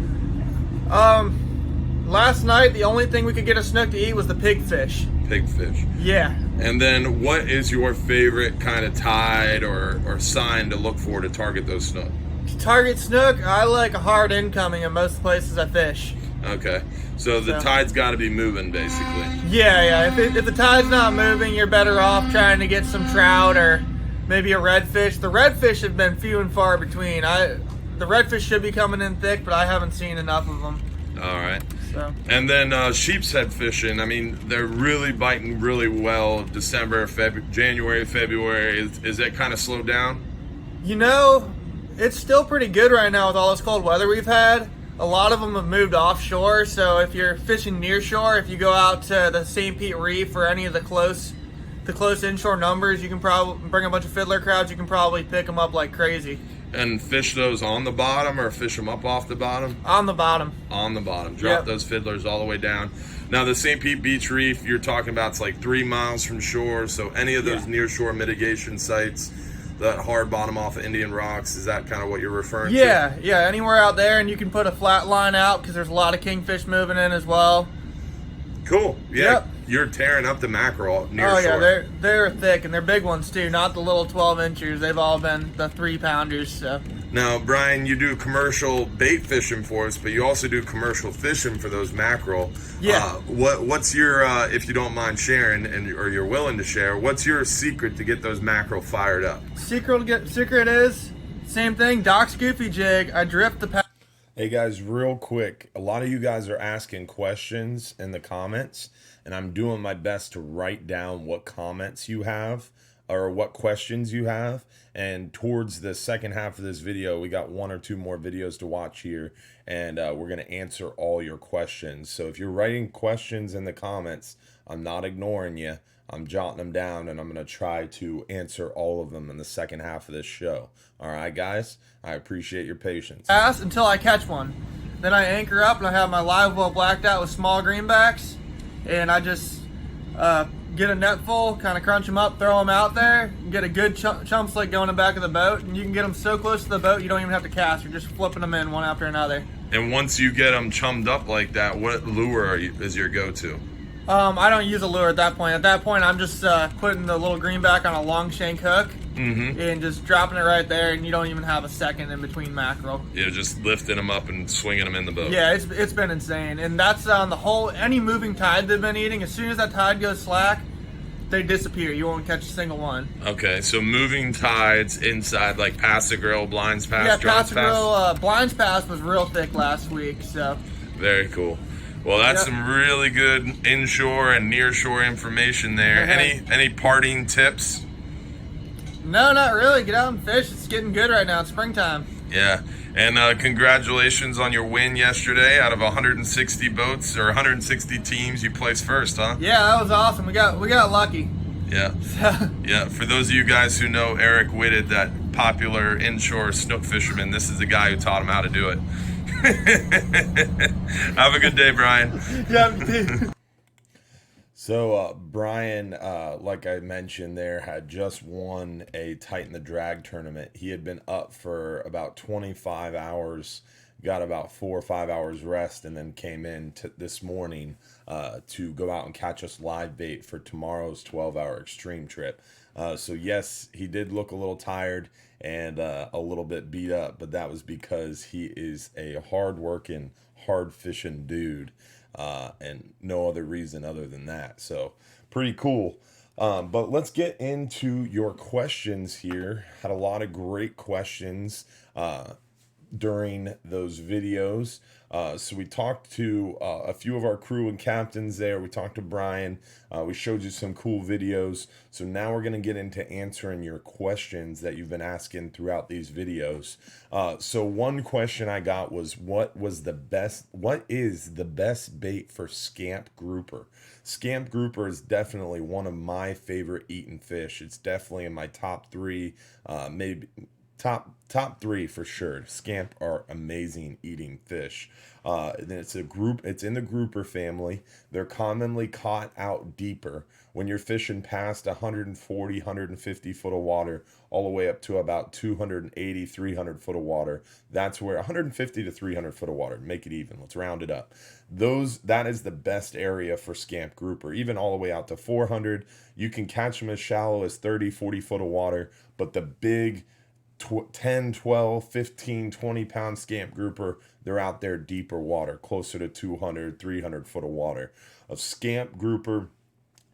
Last night the only thing we could get a snook to eat was the pigfish. Pigfish. Yeah. And then what is your favorite kind of tide or sign to look for to target those snook? To target snook, I like a hard incoming in most places I fish. Okay. So the tide's got to be moving, basically. Yeah. If the tide's not moving, you're better off trying to get some trout or maybe a redfish. The redfish have been few and far between. The redfish should be coming in thick, but I haven't seen enough of them. All right. So. And then sheep's head fishing, I mean, they're really biting really well December, January, February. Is that kind of slowed down? You know, it's still pretty good right now with all this cold weather we've had. A lot of them have moved offshore, so if you're fishing near shore, if you go out to the St. Pete Reef or any of the close inshore numbers, you can probably bring a bunch of fiddler crabs. You can probably pick them up like crazy. And fish those on the bottom or fish them up off the bottom? On the bottom. On the bottom. Drop those fiddlers all the way down. Now, the St. Pete Beach Reef, you're talking about, it's like 3 miles from shore. So any of those near shore mitigation sites, that hard bottom off of Indian Rocks, is that kind of what you're referring to? Yeah, anywhere out there, and you can put a flat line out because there's a lot of kingfish moving in as well. Cool. Yeah, you're tearing up the mackerel near shore. Oh yeah, they're thick, and they're big ones too, not the little 12 inchers. They've all been the 3 pounders. So. Now, Brian, you do commercial bait fishing for us, but you also do commercial fishing for those mackerel. Yeah. What's your, if you don't mind sharing, or you're willing to share, what's your secret to get those mackerel fired up? Secret is same thing. Doc's goofy jig. I drift the paddle. Hey guys, real quick, a lot of you guys are asking questions in the comments, and I'm doing my best to write down what comments you have or what questions you have. And towards the second half of this video, we got 1 or 2 more videos to watch here, and we're going to answer all your questions. So if you're writing questions in the comments, I'm not ignoring you. I'm jotting them down, and I'm going to try to answer all of them in the second half of this show. All right, guys? I appreciate your patience. Pass until I catch one. Then I anchor up and I have my live well blacked out with small greenbacks, and I just get a net full, kind of crunch them up, throw them out there, and get a good chum slick going in the back of the boat, and you can get them so close to the boat you don't even have to cast. You're just flipping them in one after another. And once you get them chummed up like that, what lure is your go-to? I don't use a lure at that point. At that point, I'm just putting the little greenback on a long shank hook and just dropping it right there, and you don't even have a second in between mackerel. Yeah, just lifting them up and swinging them in the boat. Yeah, it's been insane, and that's on the whole. Any moving tide they've been eating. As soon as that tide goes slack, they disappear. You won't catch a single one. Okay, so moving tides inside, like Pass the Grill, Blinds Pass, Yeah, Drops Pass the Grill, Blinds Pass was real thick last week, so. Very cool. Well, that's some really good inshore and nearshore information there. Any parting tips? No, not really. Get out and fish. It's getting good right now. It's springtime. Yeah, and congratulations on your win yesterday. Out of 160 boats or 160 teams, you placed first, huh? Yeah, that was awesome. We got lucky. Yeah. Yeah, for those of you guys who know Eric Whitted, that popular inshore snook fisherman, this is the guy who taught him how to do it. Have a good day, Brian. Yeah. So Brian, like I mentioned there, had just won a Tighten the Drag tournament. He had been up for about 25 hours, got about 4 or 5 hours rest, and then came in this morning to go out and catch us live bait for tomorrow's 12-hour extreme trip. So yes, he did look a little tired and a little bit beat up, but that was because he is a hard-working, hard-fishing dude, and no other reason other than that. So pretty cool. But let's get into your questions here. Had a lot of great questions during those videos. So we talked to a few of our crew and captains there. We talked to Brian. We showed you some cool videos. So now we're going to get into answering your questions that you've been asking throughout these videos. So one question I got was, what is the best bait for scamp grouper? Scamp grouper is definitely one of my favorite eating fish. It's definitely in my top 3, maybe top 3 for sure. Scamp are amazing eating fish. Then it's in the grouper family. They're commonly caught out deeper when you're fishing past 140, 150 foot of water, all the way up to about 280, 300 foot of water. That's where 150 to 300 foot of water, make it even. Let's round it up. That is the best area for scamp grouper, even all the way out to 400. You can catch them as shallow as 30, 40 foot of water, but the big 10, 12, 15, 20 pound scamp grouper, they're out there deeper water, closer to 200, 300 foot of water. A scamp grouper,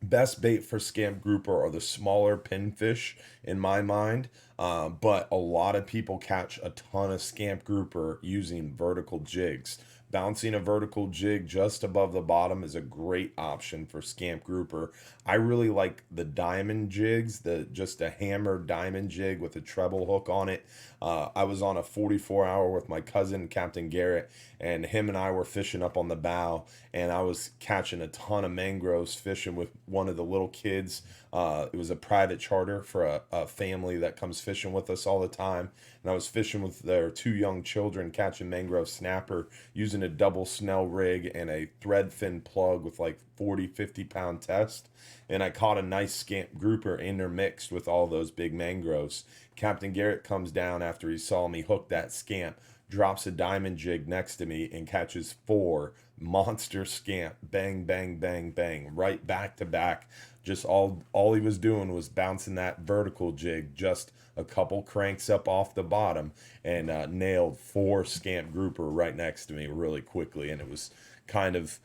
best bait for scamp grouper are the smaller pinfish in my mind, but a lot of people catch a ton of scamp grouper using vertical jigs. Bouncing a vertical jig just above the bottom is a great option for scamp grouper. I really like the diamond jigs, just a hammered diamond jig with a treble hook on it. I was on a 44-hour with my cousin, Captain Garrett, and him and I were fishing up on the bow, and I was catching a ton of mangroves fishing with one of the little kids. It was a private charter for a family that comes fishing with us all the time, and I was fishing with their 2 young children, catching mangrove snapper using a double Snell rig and a thread fin plug with like 40, 50 pound test, and I caught a nice scamp grouper intermixed with all those big mangroves. Captain Garrett comes down after he saw me hook that scamp, drops a diamond jig next to me and catches 4 monster scamp. Bang, bang, bang, bang, right back to back. Just all he was doing was bouncing that vertical jig just a couple cranks up off the bottom, and nailed 4 scamp grouper right next to me really quickly. And it was kind of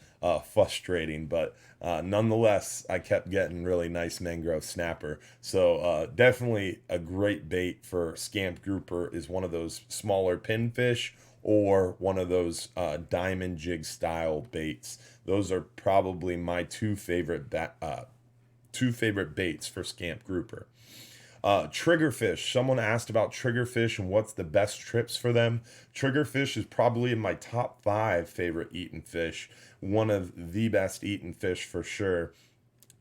frustrating, but nonetheless, I kept getting really nice mangrove snapper. So definitely a great bait for scamp grouper is one of those smaller pinfish or one of those diamond jig style baits. Those are probably my two favorite baits for scamp grouper. Triggerfish. Someone asked about triggerfish and what's the best trips for them. Triggerfish is probably in my top 5 favorite eaten fish. One of the best eaten fish for sure.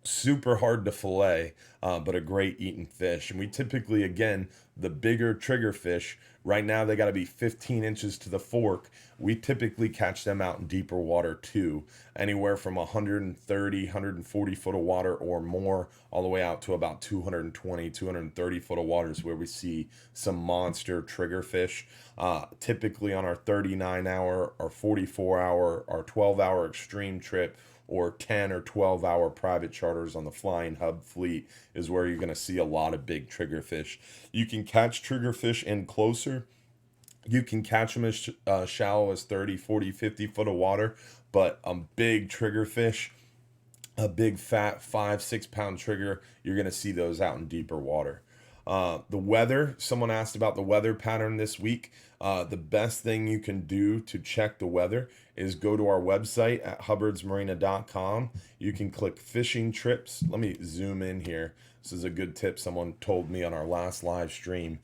Super hard to fillet, but a great eaten fish. And we typically, again, the bigger triggerfish, right now they got to be 15 inches to the fork. We typically catch them out in deeper water too, anywhere from 130, 140 foot of water or more, all the way out to about 220, 230 foot of waters where we see some monster triggerfish. Typically on our 39-hour, our 44-hour, our 12-hour extreme trip, or 10 or 12-hour private charters on the Flying Hub fleet is where you're going to see a lot of big triggerfish. You can catch triggerfish in closer. You can catch them as shallow as 30, 40, 50 foot of water, but a big triggerfish, a big fat 5-6 pound trigger, you're going to see those out in deeper water. The weather, someone asked about the weather pattern this week. The best thing you can do to check the weather is go to our website at hubbardsmarina.com. You can click fishing trips. Let me zoom in here. This is a good tip someone told me on our last live stream,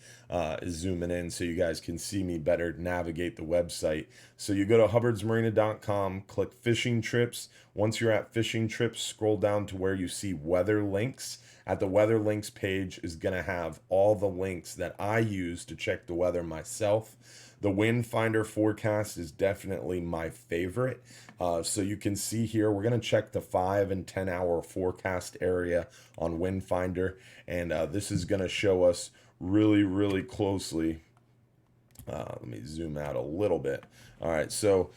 is zooming in so you guys can see me better navigate the website. So you go to hubbardsmarina.com, click fishing trips. Once you're at fishing trips, scroll down to where you see weather links. At the weather links page is going to have all the links that I use to check the weather myself. The wind finder forecast is definitely my favorite. So you can see here, we're going to check the 5 and 10 hour forecast area on wind finder. And this is going to show us really, really closely. Let me zoom out a little bit. All right. So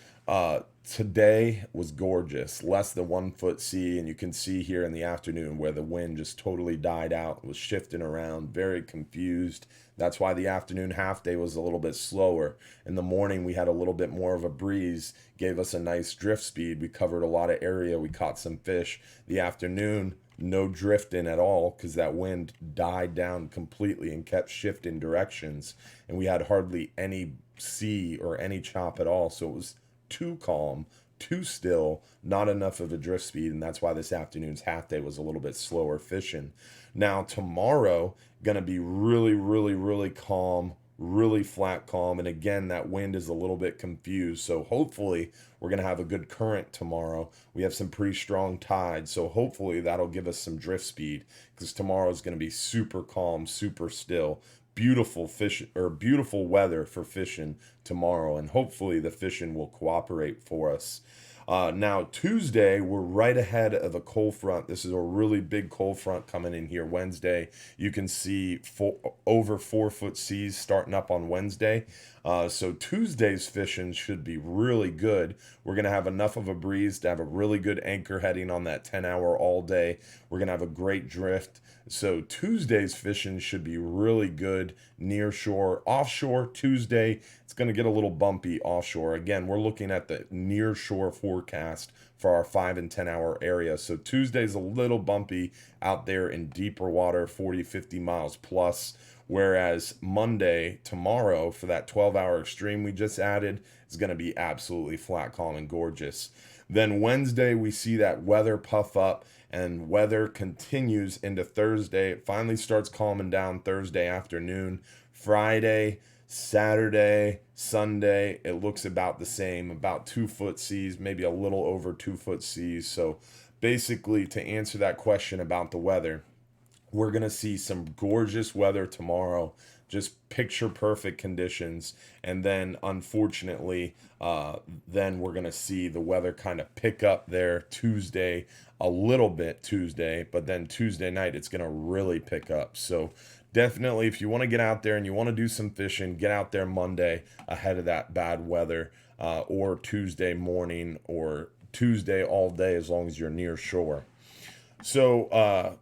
today was gorgeous, less than 1 foot sea, and you can see here in the afternoon where the wind just totally died out, was shifting around, very confused. That's why the afternoon half day was a little bit slower. In the morning we had a little bit more of a breeze, gave us a nice drift speed. We covered a lot of area, we caught some fish. The afternoon, no drifting at all because that wind died down completely and kept shifting directions, and we had hardly any sea or any chop at all. So it was too calm, too still, not enough of a drift speed, and that's why this afternoon's half day was a little bit slower fishing. Now tomorrow gonna be really, really, really calm, really flat calm, and again that wind is a little bit confused. So hopefully we're gonna have a good current tomorrow. We have some pretty strong tides, so hopefully that'll give us some drift speed because tomorrow is gonna be super calm, super still. Beautiful fish or beautiful weather for fishing tomorrow, and hopefully the fishing will cooperate for us. Now Tuesday, we're right ahead of a cold front. This is a really big cold front coming in here Wednesday. You can see over 4 foot seas starting up on Wednesday. So Tuesday's fishing should be really good. We're going to have enough of a breeze to have a really good anchor heading on that 10-hour all day. We're going to have a great drift. So Tuesday's fishing should be really good near shore. Offshore Tuesday, it's going to get a little bumpy offshore. Again, we're looking at the near shore forecast for our 5 and 10 hour area. So Tuesday's a little bumpy out there in deeper water, 40, 50 miles plus. Whereas Monday, tomorrow, for that 12-hour extreme we just added, is going to be absolutely flat, calm, and gorgeous. Then Wednesday, we see that weather puff up, and weather continues into Thursday. It finally starts calming down Thursday afternoon. Friday, Saturday, Sunday, it looks about the same, about 2 foot seas, maybe a little over 2 foot seas. So basically, to answer that question about the weather, We're going to see some gorgeous weather tomorrow, just picture perfect conditions. And then, unfortunately, then we're going to see the weather kind of pick up there Tuesday, a little bit Tuesday, but then Tuesday night it's going to really pick up. So, definitely, if you want to get out there and you want to do some fishing, get out there Monday ahead of that bad weather, or Tuesday morning, or Tuesday all day as long as you're near shore. So,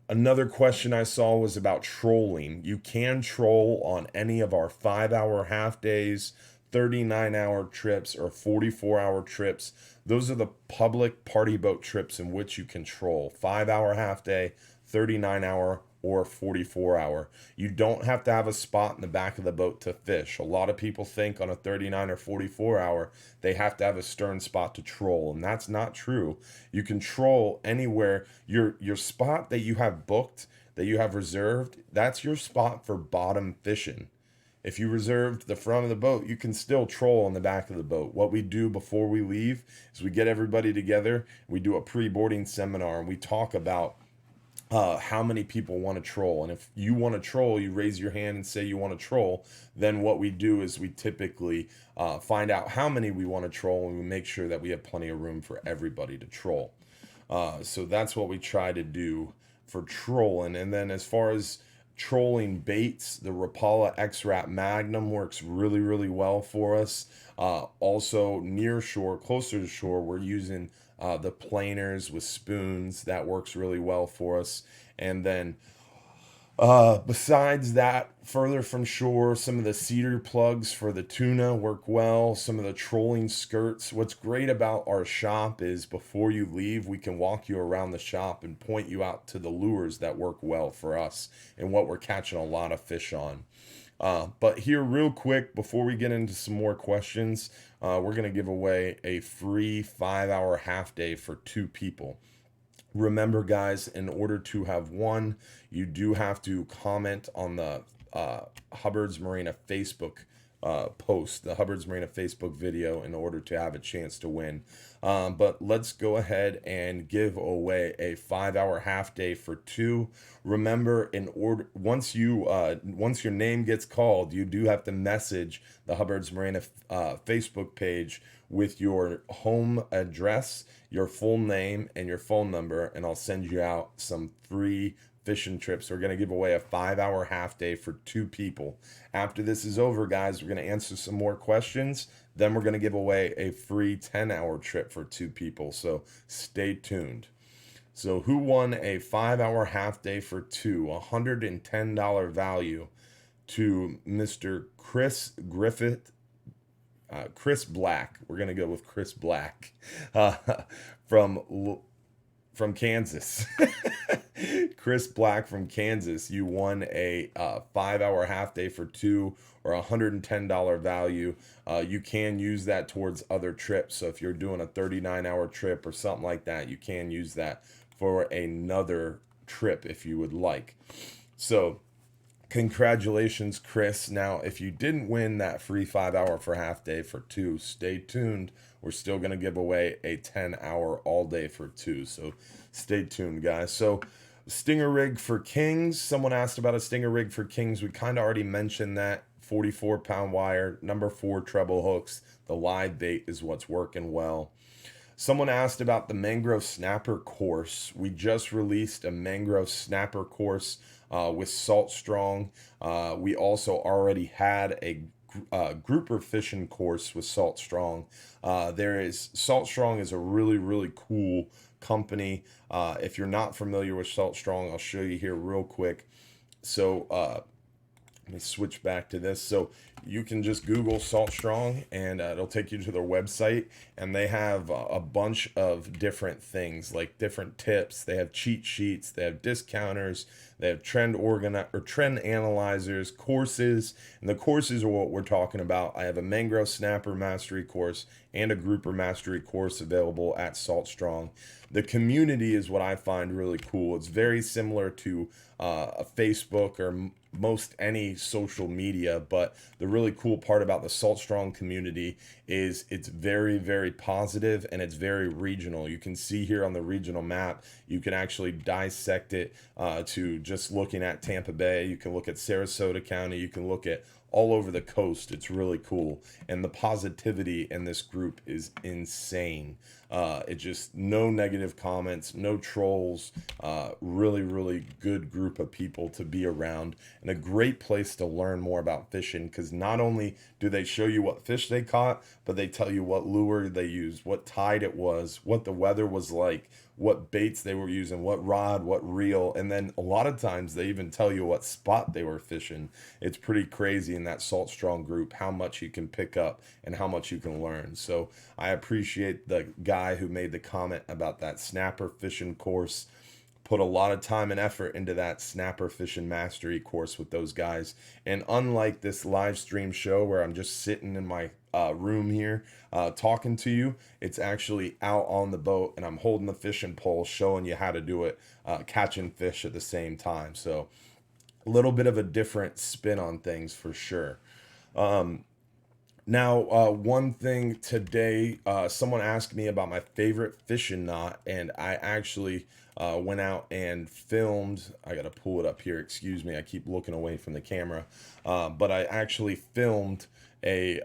another question I saw was about trolling. You can troll on any of our 5-hour half days, 39-hour trips, or 44-hour trips. Those are the public party boat trips in which you can troll. 5-hour half day, 39-hour, or 44-hour. You don't have to have a spot in the back of the boat to fish. A lot of people think on a 39 or 44-hour they have to have a stern spot to troll, and that's not true. You can troll anywhere. Your spot that you have booked, that you have reserved, that's your spot for bottom fishing. If you reserved the front of the boat, you can still troll on the back of the boat. What we do before we leave is we get everybody together, we do a pre-boarding seminar, and we talk about how many people want to troll. And if you want to troll, you raise your hand and say you want to troll. Then what we do is we typically find out how many we want to troll, and we make sure that we have plenty of room for everybody to troll. So that's what we try to do for trolling. And then as far as trolling baits, the Rapala X-Rap Magnum works really, really well for us. Also near shore, closer to shore, we're using the planers with spoons. That works really well for us. And then besides that, further from shore, some of the cedar plugs for the tuna work well. Some of the trolling skirts. What's great about our shop is before you leave, we can walk you around the shop and point you out to the lures that work well for us and what we're catching a lot of fish on. But here, real quick, before we get into some more questions, we're going to give away a free 5-hour half day for 2 people. Remember, guys, in order to have won, you do have to comment on the Hubbard's Marina Facebook post, the Hubbard's Marina Facebook video, in order to have a chance to win. But let's go ahead and give away a 5-hour half day for 2. Remember, in order once your name gets called, you do have to message the Hubbard's Marina Facebook page with your home address, your full name, and your phone number, and I'll send you out some free fishing trips. We're going to give away a 5-hour half day for 2 people. After this is over, guys, we're going to answer some more questions. Then we're going to give away a free 10-hour trip for 2 people. So stay tuned. So who won a 5-hour half day for 2? $110 value to Mr. Chris Griffith. Chris Black. We're going to go with Chris Black from Kansas. Chris Black from Kansas. You won a 5-hour half day for 2, or $110 value. You can use that towards other trips. So if you're doing a 39-hour trip or something like that, you can use that for another trip if you would like. So congratulations, Chris. Now, if you didn't win that free 5-hour for half day for 2, stay tuned. We're still going to give away a 10-hour all day for 2. So stay tuned, guys. So stinger rig for kings. Someone asked about a stinger rig for kings. We kind of already mentioned that. 44-pound wire, number 4 treble hooks. The live bait is what's working well. Someone asked about the mangrove snapper course. We just released a mangrove snapper course with Salt Strong. We also already had a grouper fishing course with Salt Strong. Salt Strong is a really, really cool company. If you're not familiar with Salt Strong, I'll show you here real quick. So let me switch back to this. So you can just Google Salt Strong, and it'll take you to their website, and they have a bunch of different things, like different tips. They have cheat sheets, they have discounters, they have trend analyzers, courses, and the courses are what we're talking about. I have a mangrove snapper mastery course and a grouper mastery course available at Salt Strong. the community is what I find really cool. It's very similar to a Facebook or most any social media, but the really cool part about the Salt Strong community is it's very, very positive and it's very regional. You can see here on the regional map, you can actually dissect it to just looking at Tampa Bay. You can look at Sarasota County. You can look at all over the coast. It's really cool. And the positivity in this group is insane. It just no negative comments, no trolls, really, really good group of people to be around and a great place to learn more about fishing, because not only do they show you what fish they caught, but they tell you what lure they used, what tide it was, what the weather was like, what baits they were using, what rod, what reel, and then a lot of times they even tell you what spot they were fishing. It's pretty crazy in that Salt Strong group how much you can pick up and how much you can learn. So I appreciate the guy who made the comment about that snapper fishing course. Put a lot of time and effort into that snapper fishing mastery course with those guys. And unlike this live stream show where I'm just sitting in my room here talking to you, it's actually out on the boat and I'm holding the fishing pole showing you how to do it, catching fish at the same time. So a little bit of a different spin on things for sure. Now, one thing today, someone asked me about my favorite fishing knot, and I actually went out and filmed. I got to pull it up here. Excuse me. I keep looking away from the camera. But I actually filmed a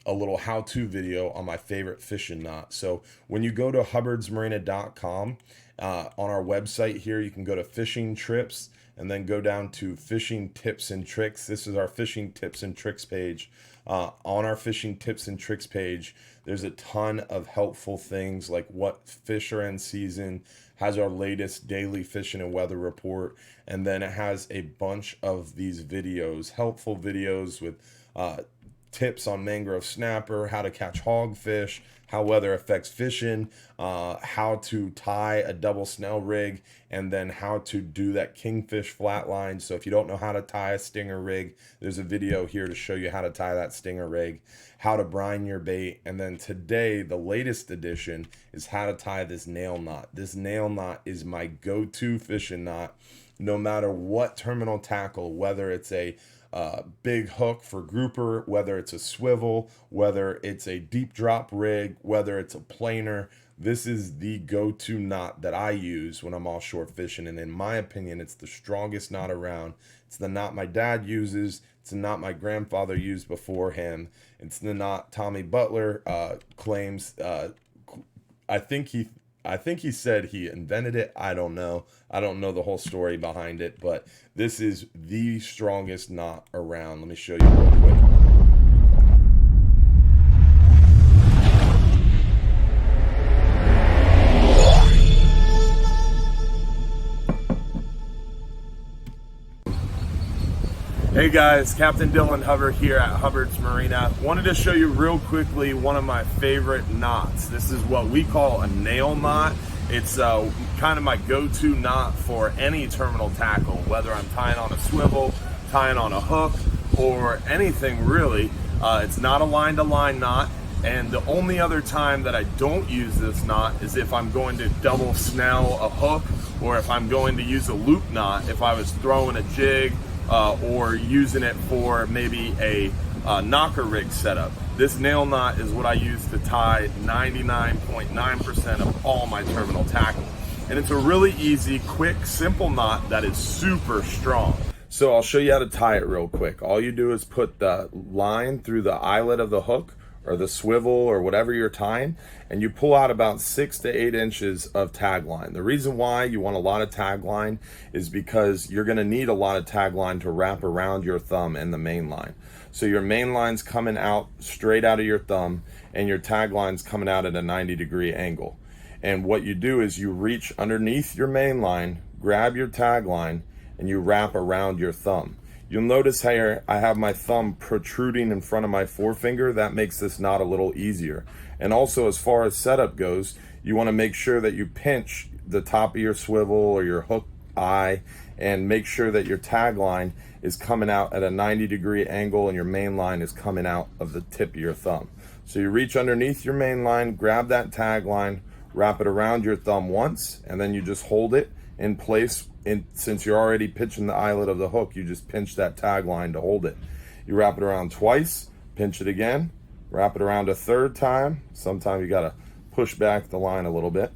little how-to video on my favorite fishing knot. So when you go to hubbardsmarina.com, on our website here, you can go to fishing trips and then go down to fishing tips and tricks. This is our fishing tips and tricks page. On our fishing tips and tricks page, there's a ton of helpful things like what fish are in season, has our latest daily fishing and weather report, and then it has a bunch of these videos, helpful videos with tips on mangrove snapper, how to catch hogfish, how weather affects fishing, how to tie a double snell rig, and then how to do that kingfish flatline. So if you don't know how to tie a stinger rig, there's a video here to show you how to tie that stinger rig, how to brine your bait. And then today, the latest edition is how to tie this nail knot. This nail knot is my go-to fishing knot, no matter what terminal tackle, whether it's a big hook for grouper, whether it's a swivel, whether it's a deep drop rig, whether it's a planer. This is the go-to knot that I use when I'm offshore fishing, and in my opinion, it's the strongest knot around. It's the knot my dad uses. It's the knot my grandfather used before him. It's the knot Tommy Butler claims. I think he said he invented it. I don't know. I don't know the whole story behind it, but this is the strongest knot around. Let me show you real quick. Hey guys, Captain Dylan Hubbard here at Hubbard's Marina. Wanted to show you real quickly one of my favorite knots. This is what we call a nail knot. It's kind of my go-to knot for any terminal tackle, whether I'm tying on a swivel, tying on a hook, or anything really. It's not a line-to-line knot, and the only other time that I don't use this knot is if I'm going to double snell a hook, or if I'm going to use a loop knot, if I was throwing a jig, or using it for maybe a knocker rig setup. This nail knot is what I use to tie 99.9% of all my terminal tackle. And it's a really easy, quick, simple knot that is super strong. So I'll show you how to tie it real quick. All you do is put the line through the eyelet of the hook or the swivel or whatever you're tying, and you pull out about 6 to 8 inches of tag line. The reason why you want a lot of tag line is because you're gonna need a lot of tag line to wrap around your thumb and the main line. So your main line's coming out straight out of your thumb and your tag line's coming out at a 90-degree angle. And what you do is you reach underneath your main line, grab your tag line, and you wrap around your thumb. You'll notice here I have my thumb protruding in front of my forefinger. That makes this knot a little easier. And also, as far as setup goes, you want to make sure that you pinch the top of your swivel or your hook eye and make sure that your tag line is coming out at a 90-degree angle and your main line is coming out of the tip of your thumb. So you reach underneath your main line, grab that tag line, wrap it around your thumb once, and then you just hold it in place. And since you're already pinching the eyelet of the hook, you just pinch that tag line to hold it. You wrap it around twice, pinch it again, wrap it around a third time. Sometimes you gotta push back the line a little bit.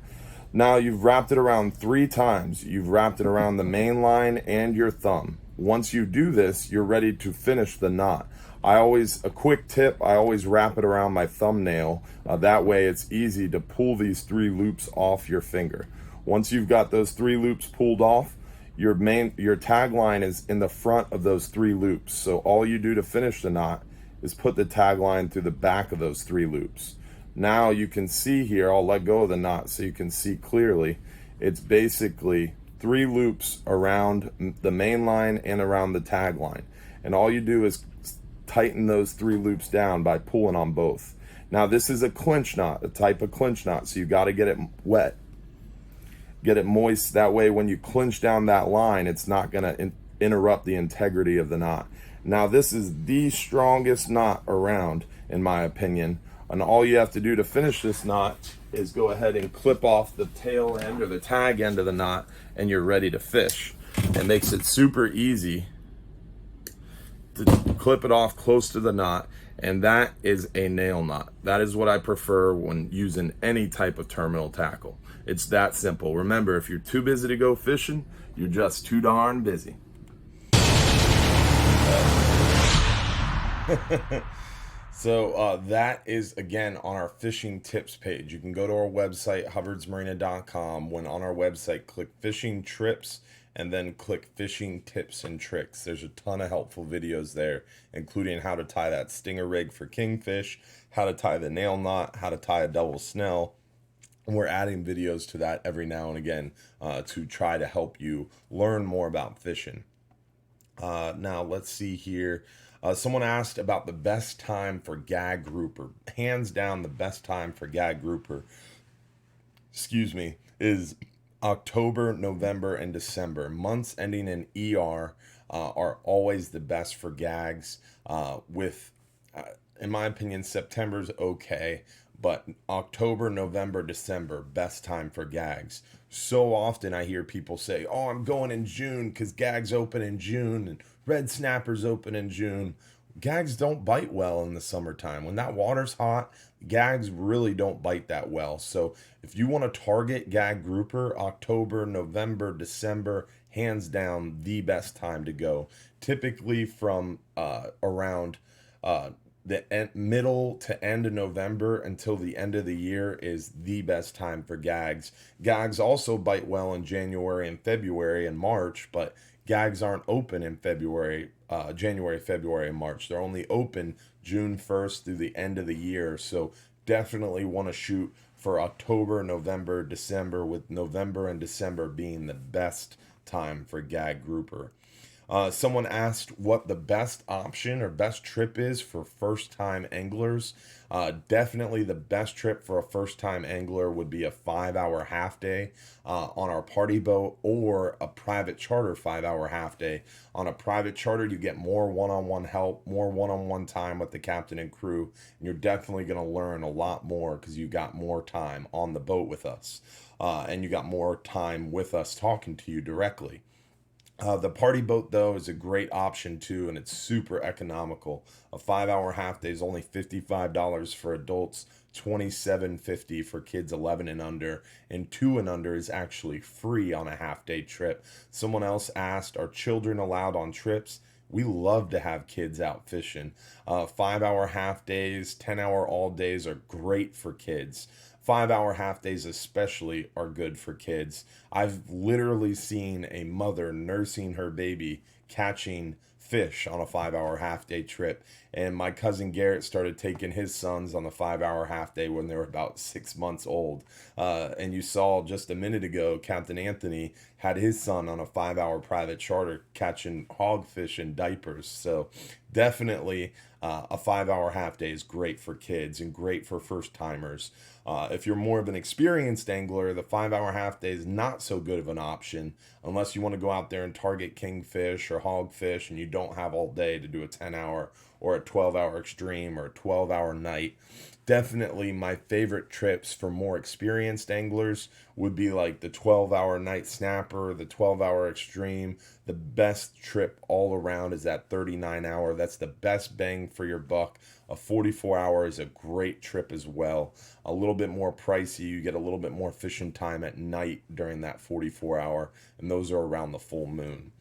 Now you've wrapped it around 3 times. You've wrapped it around the main line and your thumb. Once you do this, you're ready to finish the knot. A quick tip, I always wrap it around my thumbnail. That way it's easy to pull these 3 loops off your finger. Once you've got those 3 loops pulled off, your tag line is in the front of those 3 loops. So all you do to finish the knot is put the tag line through the back of those 3 loops. Now you can see here, I'll let go of the knot so you can see clearly. It's basically 3 loops around the main line and around the tag line. And all you do is tighten those 3 loops down by pulling on both. Now this is a clinch knot, a type of clinch knot, so you got to get it wet. Get it moist, that way when you clinch down that line, it's not going to interrupt the integrity of the knot. Now this is the strongest knot around, in my opinion. And all you have to do to finish this knot is go ahead and clip off the tail end or the tag end of the knot, and you're ready to fish. It makes it super easy to clip it off close to the knot, and that is a nail knot. That is what I prefer when using any type of terminal tackle. It's that simple. Remember, if you're too busy to go fishing, you're just too darn busy. So that is, again, on our fishing tips page. You can go to our website, hubbardsmarina.com. When on our website, click fishing trips and then click fishing tips and tricks. There's a ton of helpful videos there, including how to tie that stinger rig for kingfish, how to tie the nail knot, how to tie a double snell. And we're adding videos to that every now and again to try to help you learn more about fishing. Now let's see here. Someone asked about the best time for gag grouper. Hands down, the best time for gag grouper, is October, November, and December. Months ending in ER are always the best for gags. In my opinion, September's okay, but October, November, December, best time for gags. So often I hear people say, oh, I'm going in June because gags open in June and red snappers open in June. Gags don't bite well in the summertime. When that water's hot, gags really don't bite that well. So if you want to target gag grouper, October, November, December, hands down the best time to go. Typically from around the middle to end of November until the end of the year is the best time for gags. Gags also bite well in January and February and March, but gags aren't open in January, February, and March. They're only open June 1st through the end of the year. So definitely want to shoot for October, November, December, with November and December being the best time for gag grouper. Someone asked what the best option or best trip is for first-time anglers. Definitely the best trip for a first-time angler would be a 5-hour half day on our party boat, or a private charter 5-hour half day. On a private charter, you get more one-on-one help, more one-on-one time with the captain and crew, and you're definitely going to learn a lot more because you got more time on the boat with us, and you got more time with us talking to you directly. The party boat, though, is a great option, too, and it's super economical. A 5-hour half day is only $55 for adults, $27.50 for kids 11 and under, and 2 and under is actually free on a half-day trip. Someone else asked, are children allowed on trips? We love to have kids out fishing. 5-hour half days, 10-hour all days are great for kids. 5-hour half days especially are good for kids. I've literally seen a mother nursing her baby catching fish on a 5-hour half day trip. And my cousin Garrett started taking his sons on the 5-hour half day when they were about 6 months old. And you saw just a minute ago, Captain Anthony had his son on a 5-hour private charter catching hogfish in diapers. So definitely a 5 hour half day is great for kids and great for first timers. If you're more of an experienced angler, the 5 hour half day is not so good of an option unless you want to go out there and target kingfish or hogfish and you don't have all day to do a 10 hour or a 12 hour extreme or a 12 hour night. Definitely my favorite trips for more experienced anglers would be like the 12 hour night snapper, the 12 hour extreme. The best trip all around is that 39 hour. That's the best bang for your buck. A 44 hour is a great trip as well. A little bit more pricey. You get a little bit more fishing time at night during that 44 hour, and those are around the full moon.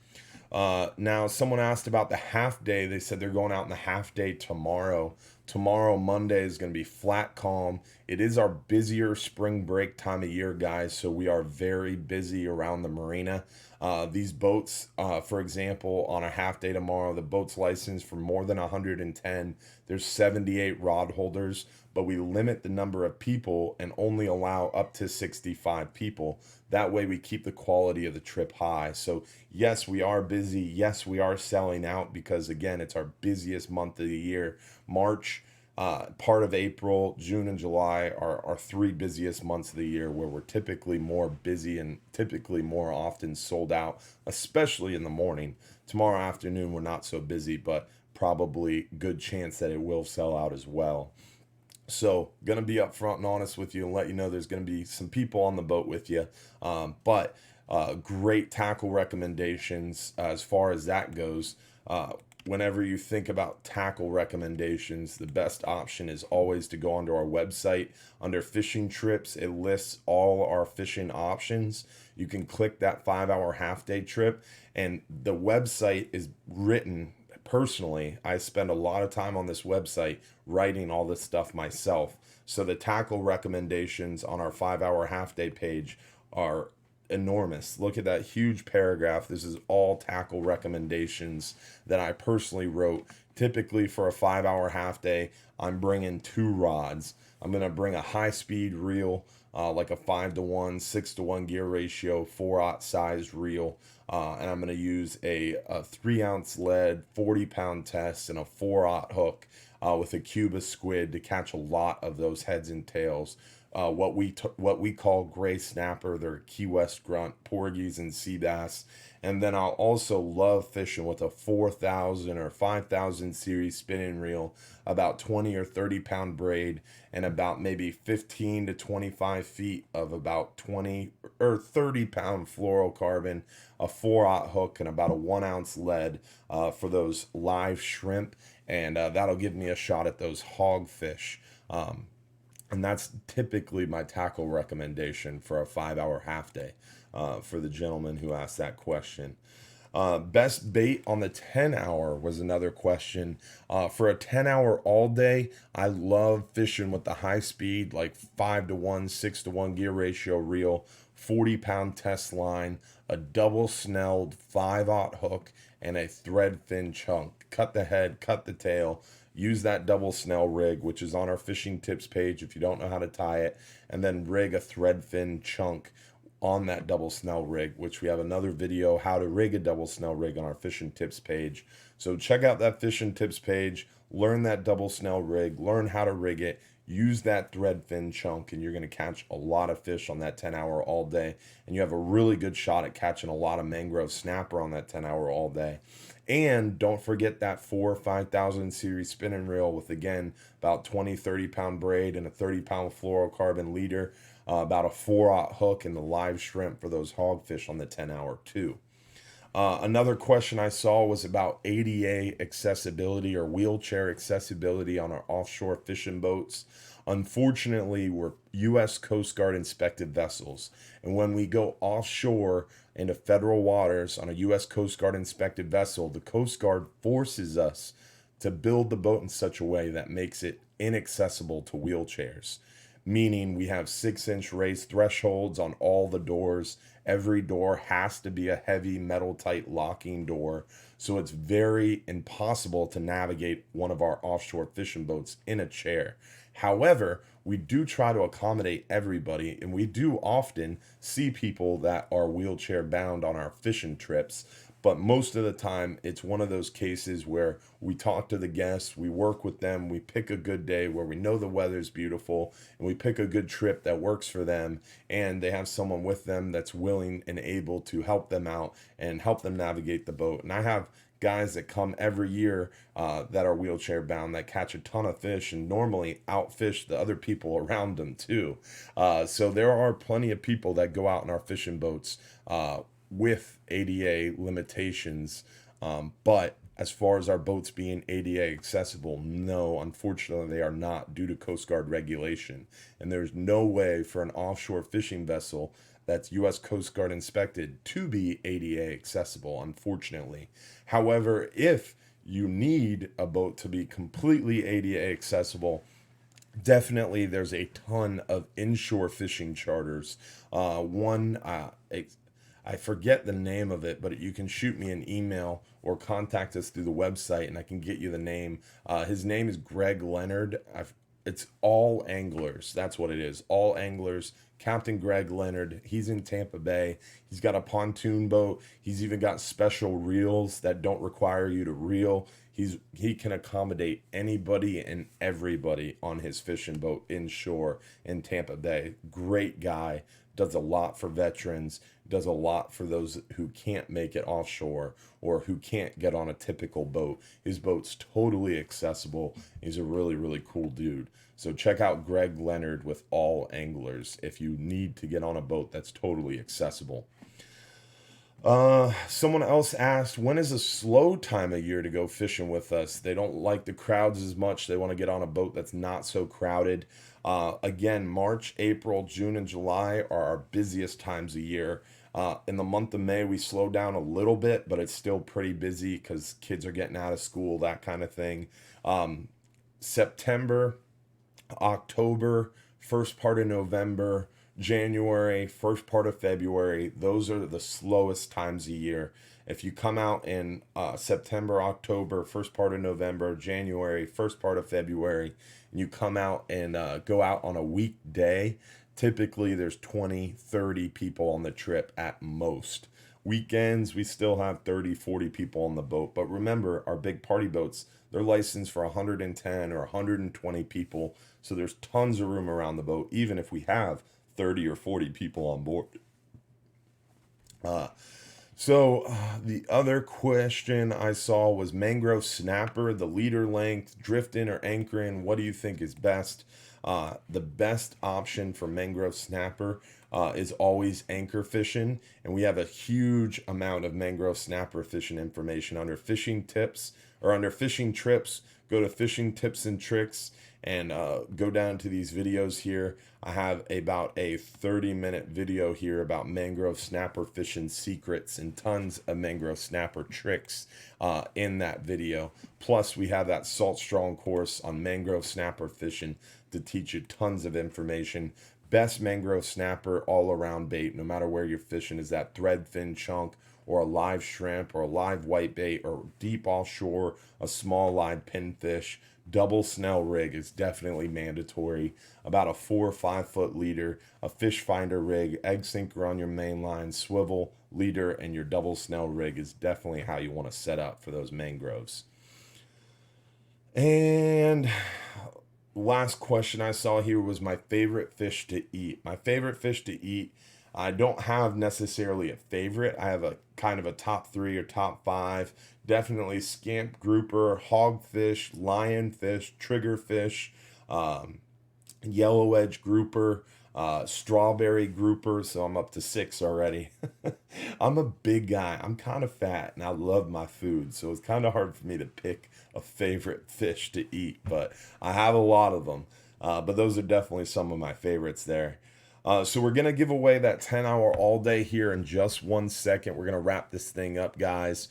Now, someone asked about the half day. They said they're going out in the half day tomorrow. Tomorrow, Monday, is going to be flat calm. It is our busier spring break time of year, guys, so we are very busy around the marina. These boats, for example, on a half day tomorrow, the boat's licensed for more than 110. There's 78 rod holders, but we limit the number of people and only allow up to 65 people. That way we keep the quality of the trip high. So yes, we are busy. Yes, we are selling out because, again, it's our busiest month of the year. March, part of April, June, and July are our three busiest months of the year, where we're typically more busy and typically more often sold out, especially in the morning. Tomorrow afternoon, we're not so busy, but probably good chance that it will sell out as well. So, gonna be upfront and honest with you and let you know there's gonna be some people on the boat with you. But great tackle recommendations as far as that goes. Whenever you think about tackle recommendations, the best option is always to go onto our website. Under fishing trips, it lists all our fishing options. You can click that 5 hour half day trip, and the website is written. Personally, I spend a lot of time on this website writing all this stuff myself. So the tackle recommendations on our 5 hour half day page are enormous. Look at that huge paragraph. This is all tackle recommendations that I personally wrote. Typically for a 5 hour half day, I'm bringing two rods. I'm going to bring a high speed reel, like a 5-to-1, 6-to-1 gear ratio, 4/0 sized reel. And I'm going to use a 3-ounce lead, 40-pound test, and a 4/0 hook with a Cuba squid to catch a lot of those heads and tails. What we call gray snapper, they're Key West grunt, porgies, and sea bass. And then I'll also love fishing with a 4,000 or 5,000 series spinning reel, about 20 or 30 pound braid, and about maybe 15 to 25 feet of about 20 or 30 pound fluorocarbon, a 4/0 hook, and about a 1-ounce lead for those live shrimp. And that'll give me a shot at those hogfish. And that's typically my tackle recommendation for a 5 hour half day, for the gentleman who asked that question. Best bait on the 10 hour was another question. For a 10 hour all day, I love fishing with the high speed, like 5-to-1, 6-to-1 gear ratio reel, 40-pound test line, a double snelled 5/0 hook, and a thread fin chunk. Cut the head, cut the tail. Use that double snell rig, which is on our fishing tips page if you don't know how to tie it, and then rig a thread fin chunk on that double snell rig, which we have another video how to rig a double snell rig on our fishing tips page. So check out that fishing tips page, learn that double snell rig, learn how to rig it, use that thread fin chunk, and you're going to catch a lot of fish on that 10 hour all day. And you have a really good shot at catching a lot of mangrove snapper on that 10 hour all day. And don't forget that 4 or 5,000 series spinning reel with, again, about 20, 30 pound braid and a 30 pound fluorocarbon leader, about a 4/0 hook, and the live shrimp for those hogfish on the 10 hour too. Another question I saw was about ADA accessibility or wheelchair accessibility on our offshore fishing boats. Unfortunately, we're U.S. Coast Guard inspected vessels. And when we go offshore into federal waters on a U.S. Coast Guard inspected vessel, the Coast Guard forces us to build the boat in such a way that makes it inaccessible to wheelchairs. Meaning we have 6-inch raised thresholds on all the doors. Every door has to be a heavy metal tight locking door. So it's very impossible to navigate one of our offshore fishing boats in a chair. However, we do try to accommodate everybody, and we do often see people that are wheelchair bound on our fishing trips. But most of the time, it's one of those cases where we talk to the guests, we work with them, we pick a good day where we know the weather's beautiful, and we pick a good trip that works for them, and they have someone with them that's willing and able to help them out and help them navigate the boat. And I have guys that come every year that are wheelchair bound that catch a ton of fish and normally outfish the other people around them too. So there are plenty of people that go out in our fishing boats with ADA limitations. But as far as our boats being ADA accessible, no, unfortunately, they are not due to Coast Guard regulation. And there's no way for an offshore fishing vessel that's U.S. Coast Guard inspected to be ADA accessible, unfortunately. However, if you need a boat to be completely ADA accessible, definitely there's a ton of inshore fishing charters. I forget the name of it, but you can shoot me an email or contact us through the website and I can get you the name. His name is Greg Leonard. It's All Anglers. That's what it is. All Anglers. Captain Greg Leonard. He's in Tampa Bay. He's got a pontoon boat. He's even got special reels that don't require you to reel. He can accommodate anybody and everybody on his fishing boat inshore in Tampa Bay. Great guy. Does a lot for veterans. Does a lot for those who can't make it offshore or who can't get on a typical boat. His boat's totally accessible. He's a really, really cool dude. So check out Greg Leonard with All Anglers if you need to get on a boat that's totally accessible. Someone else asked, when is a slow time of year to go fishing with us? They don't like the crowds as much. They want to get on a boat that's not so crowded. Again, March, April, June, and July are our busiest times of year. In the month of May, we slow down a little bit, but it's still pretty busy because kids are getting out of school, that kind of thing. September, October, first part of November, January, first part of February, those are the slowest times of year. If you come out in September, October, first part of November, January, first part of February, and you come out and go out on a weekday, typically there's 20, 30 people on the trip at most. Weekends, we still have 30, 40 people on the boat. But remember, our big party boats, they're licensed for 110 or 120 people. So there's tons of room around the boat, even if we have 30 or 40 people on board. The other question I saw was mangrove snapper, the leader length, drifting or anchoring. What do you think is best? The best option for mangrove snapper is always anchor fishing. And we have a huge amount of mangrove snapper fishing information under fishing tips or under fishing trips. Go to fishing tips and tricks and go down to these videos here. I have about a 30-minute video here about mangrove snapper fishing secrets and tons of mangrove snapper tricks in that video. Plus, we have that Salt Strong course on mangrove snapper fishing to teach you tons of information. Best mangrove snapper all around bait, no matter where you're fishing, is that thread fin chunk or a live shrimp or a live whitebait or deep offshore, a small live pinfish. Double snell rig is definitely mandatory. About a 4 or 5 foot leader, a fish finder rig, egg sinker on your main line, swivel, leader, and your double snell rig is definitely how you want to set up for those mangroves. And last question I saw here was my favorite fish to eat. My favorite fish to eat, I don't have necessarily a favorite. I have a kind of a top 3 or top 5. Definitely scamp grouper, hogfish, lionfish, triggerfish, yellow edge grouper, strawberry grouper. So I'm up to 6 already. I'm a big guy. I'm kind of fat and I love my food. So it's kind of hard for me to pick a favorite fish to eat, but I have a lot of them. But those are definitely some of my favorites there. So we're going to give away that 10-hour all day here in just 1 second. We're going to wrap this thing up, guys.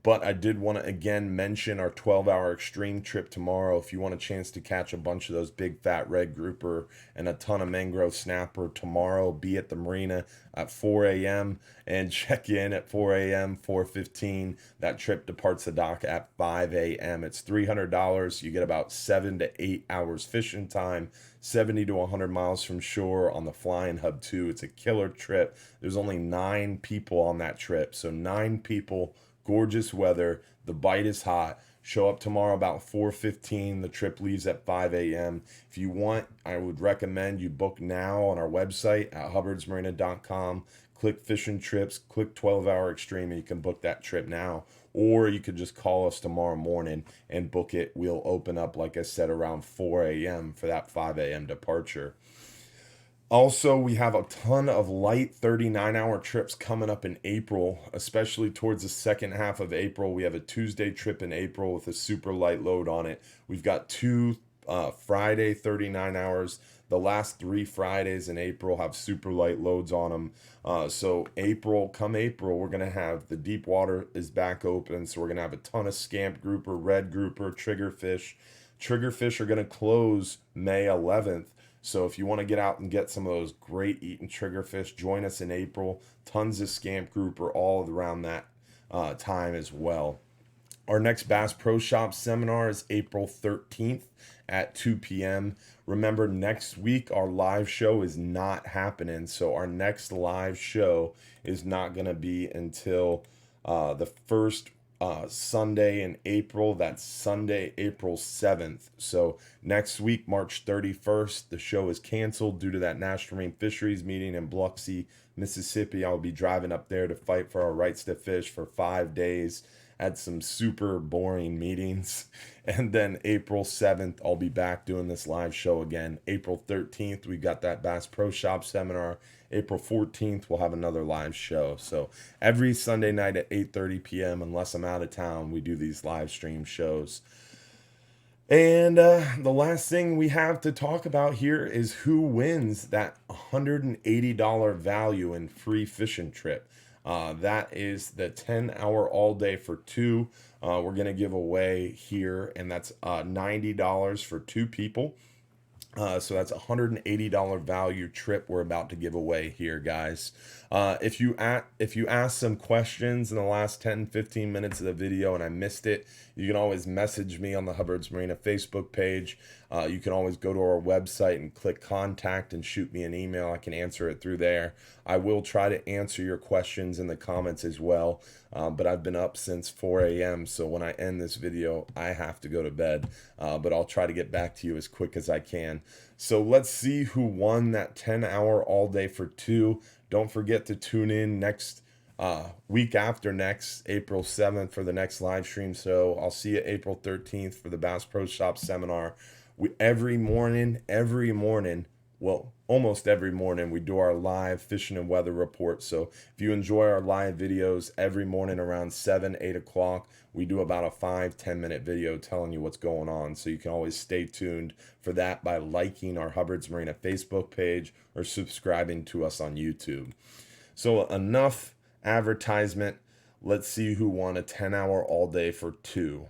But I did want to again mention our 12-hour extreme trip tomorrow. If you want a chance to catch a bunch of those big fat red grouper and a ton of mangrove snapper tomorrow, be at the marina at 4 a.m. and check in at 4 a.m., 4:15. That trip departs the dock at 5 a.m. It's $300. You get about 7 to 8 hours fishing time, 70 to 100 miles from shore on the Flying Hub 2. It's a killer trip. There's only 9 people on that trip, so 9 people. Gorgeous weather. The bite is hot. Show up tomorrow about 4:15. The trip leaves at 5 a.m. If you want, I would recommend you book now on our website at hubbardsmarina.com. Click Fishing Trips, click 12-hour extreme, and you can book that trip now. Or you could just call us tomorrow morning and book it. We'll open up, like I said, around 4 a.m. for that 5 a.m. departure. Also, we have a ton of light 39-hour trips coming up in April, especially towards the second half of April. We have a Tuesday trip in April with a super light load on it. We've got 2 Friday 39 hours. The last 3 Fridays in April have super light loads on them. So come April, we're going to have the deep water is back open. So we're going to have a ton of scamp grouper, red grouper, triggerfish. Triggerfish are going to close May 11th. So if you want to get out and get some of those great eating triggerfish, join us in April. Tons of scamp grouper all around that time as well. Our next Bass Pro Shop seminar is April 13th at 2 p.m. Remember, next week our live show is not happening. So our next live show is not going to be until the first Sunday in April. That's Sunday, April 7th. So next week, March 31st, the show is canceled due to that National Marine Fisheries meeting in Biloxi, Mississippi. I'll be driving up there to fight for our rights to fish for 5 days. Had some super boring meetings. And then April 7th, I'll be back doing this live show again. April 13th, we got that Bass Pro Shop seminar. April 14th, we'll have another live show. So every Sunday night at 8:30 p.m., unless I'm out of town, we do these live stream shows. And the last thing we have to talk about here is who wins that $180 value in free fishing trip. That is the 10-hour all day for 2. We're going to give away here, and that's $90 for 2 people. So that's a $180 value trip we're about to give away here, guys. If you ask some questions in the last 10-15 minutes of the video and I missed it, you can always message me on the Hubbard's Marina Facebook page. You can always go to our website and click contact and shoot me an email. I can answer it through there. I will try to answer your questions in the comments as well. But I've been up since 4 a.m. So when I end this video, I have to go to bed. But I'll try to get back to you as quick as I can. So let's see who won that 10-hour all day for 2. Don't forget to tune in next week after next, April 7th, for the next live stream. So I'll see you April 13th for the Bass Pro Shop seminar. Every morning, well, almost every morning, we do our live fishing and weather report. So if you enjoy our live videos every morning around 7, 8 o'clock, we do about a 5-10 minute video telling you what's going on. So you can always stay tuned for that by liking our Hubbard's Marina Facebook page or subscribing to us on YouTube. So enough advertisement. Let's see who won a 10-hour all day for 2.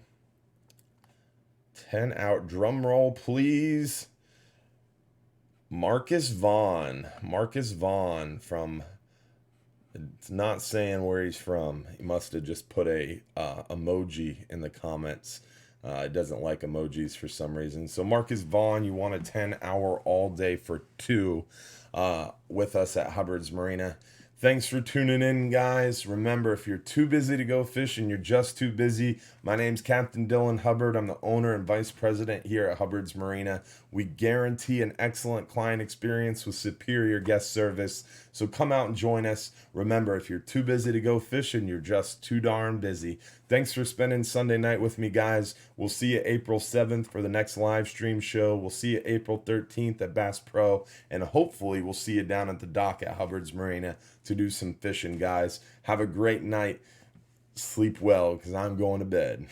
10-hour, drum roll, please. Marcus Vaughn from, it's not saying where he's from. He must have just put a emoji in the comments. It doesn't like emojis for some reason. So Marcus Vaughn, you want a 10-hour all day for 2 with us at Hubbard's Marina. Thanks for tuning in, guys. Remember, if you're too busy to go fishing, you're just too busy. My name's Captain Dylan Hubbard. I'm the owner and vice president here at Hubbard's Marina. We guarantee an excellent client experience with superior guest service. So come out and join us. Remember, if you're too busy to go fishing, you're just too darn busy. Thanks for spending Sunday night with me, guys. We'll see you April 7th for the next live stream show. We'll see you April 13th at Bass Pro. And hopefully we'll see you down at the dock at Hubbard's Marina to do some fishing, guys. Have a great night. Sleep well, because I'm going to bed.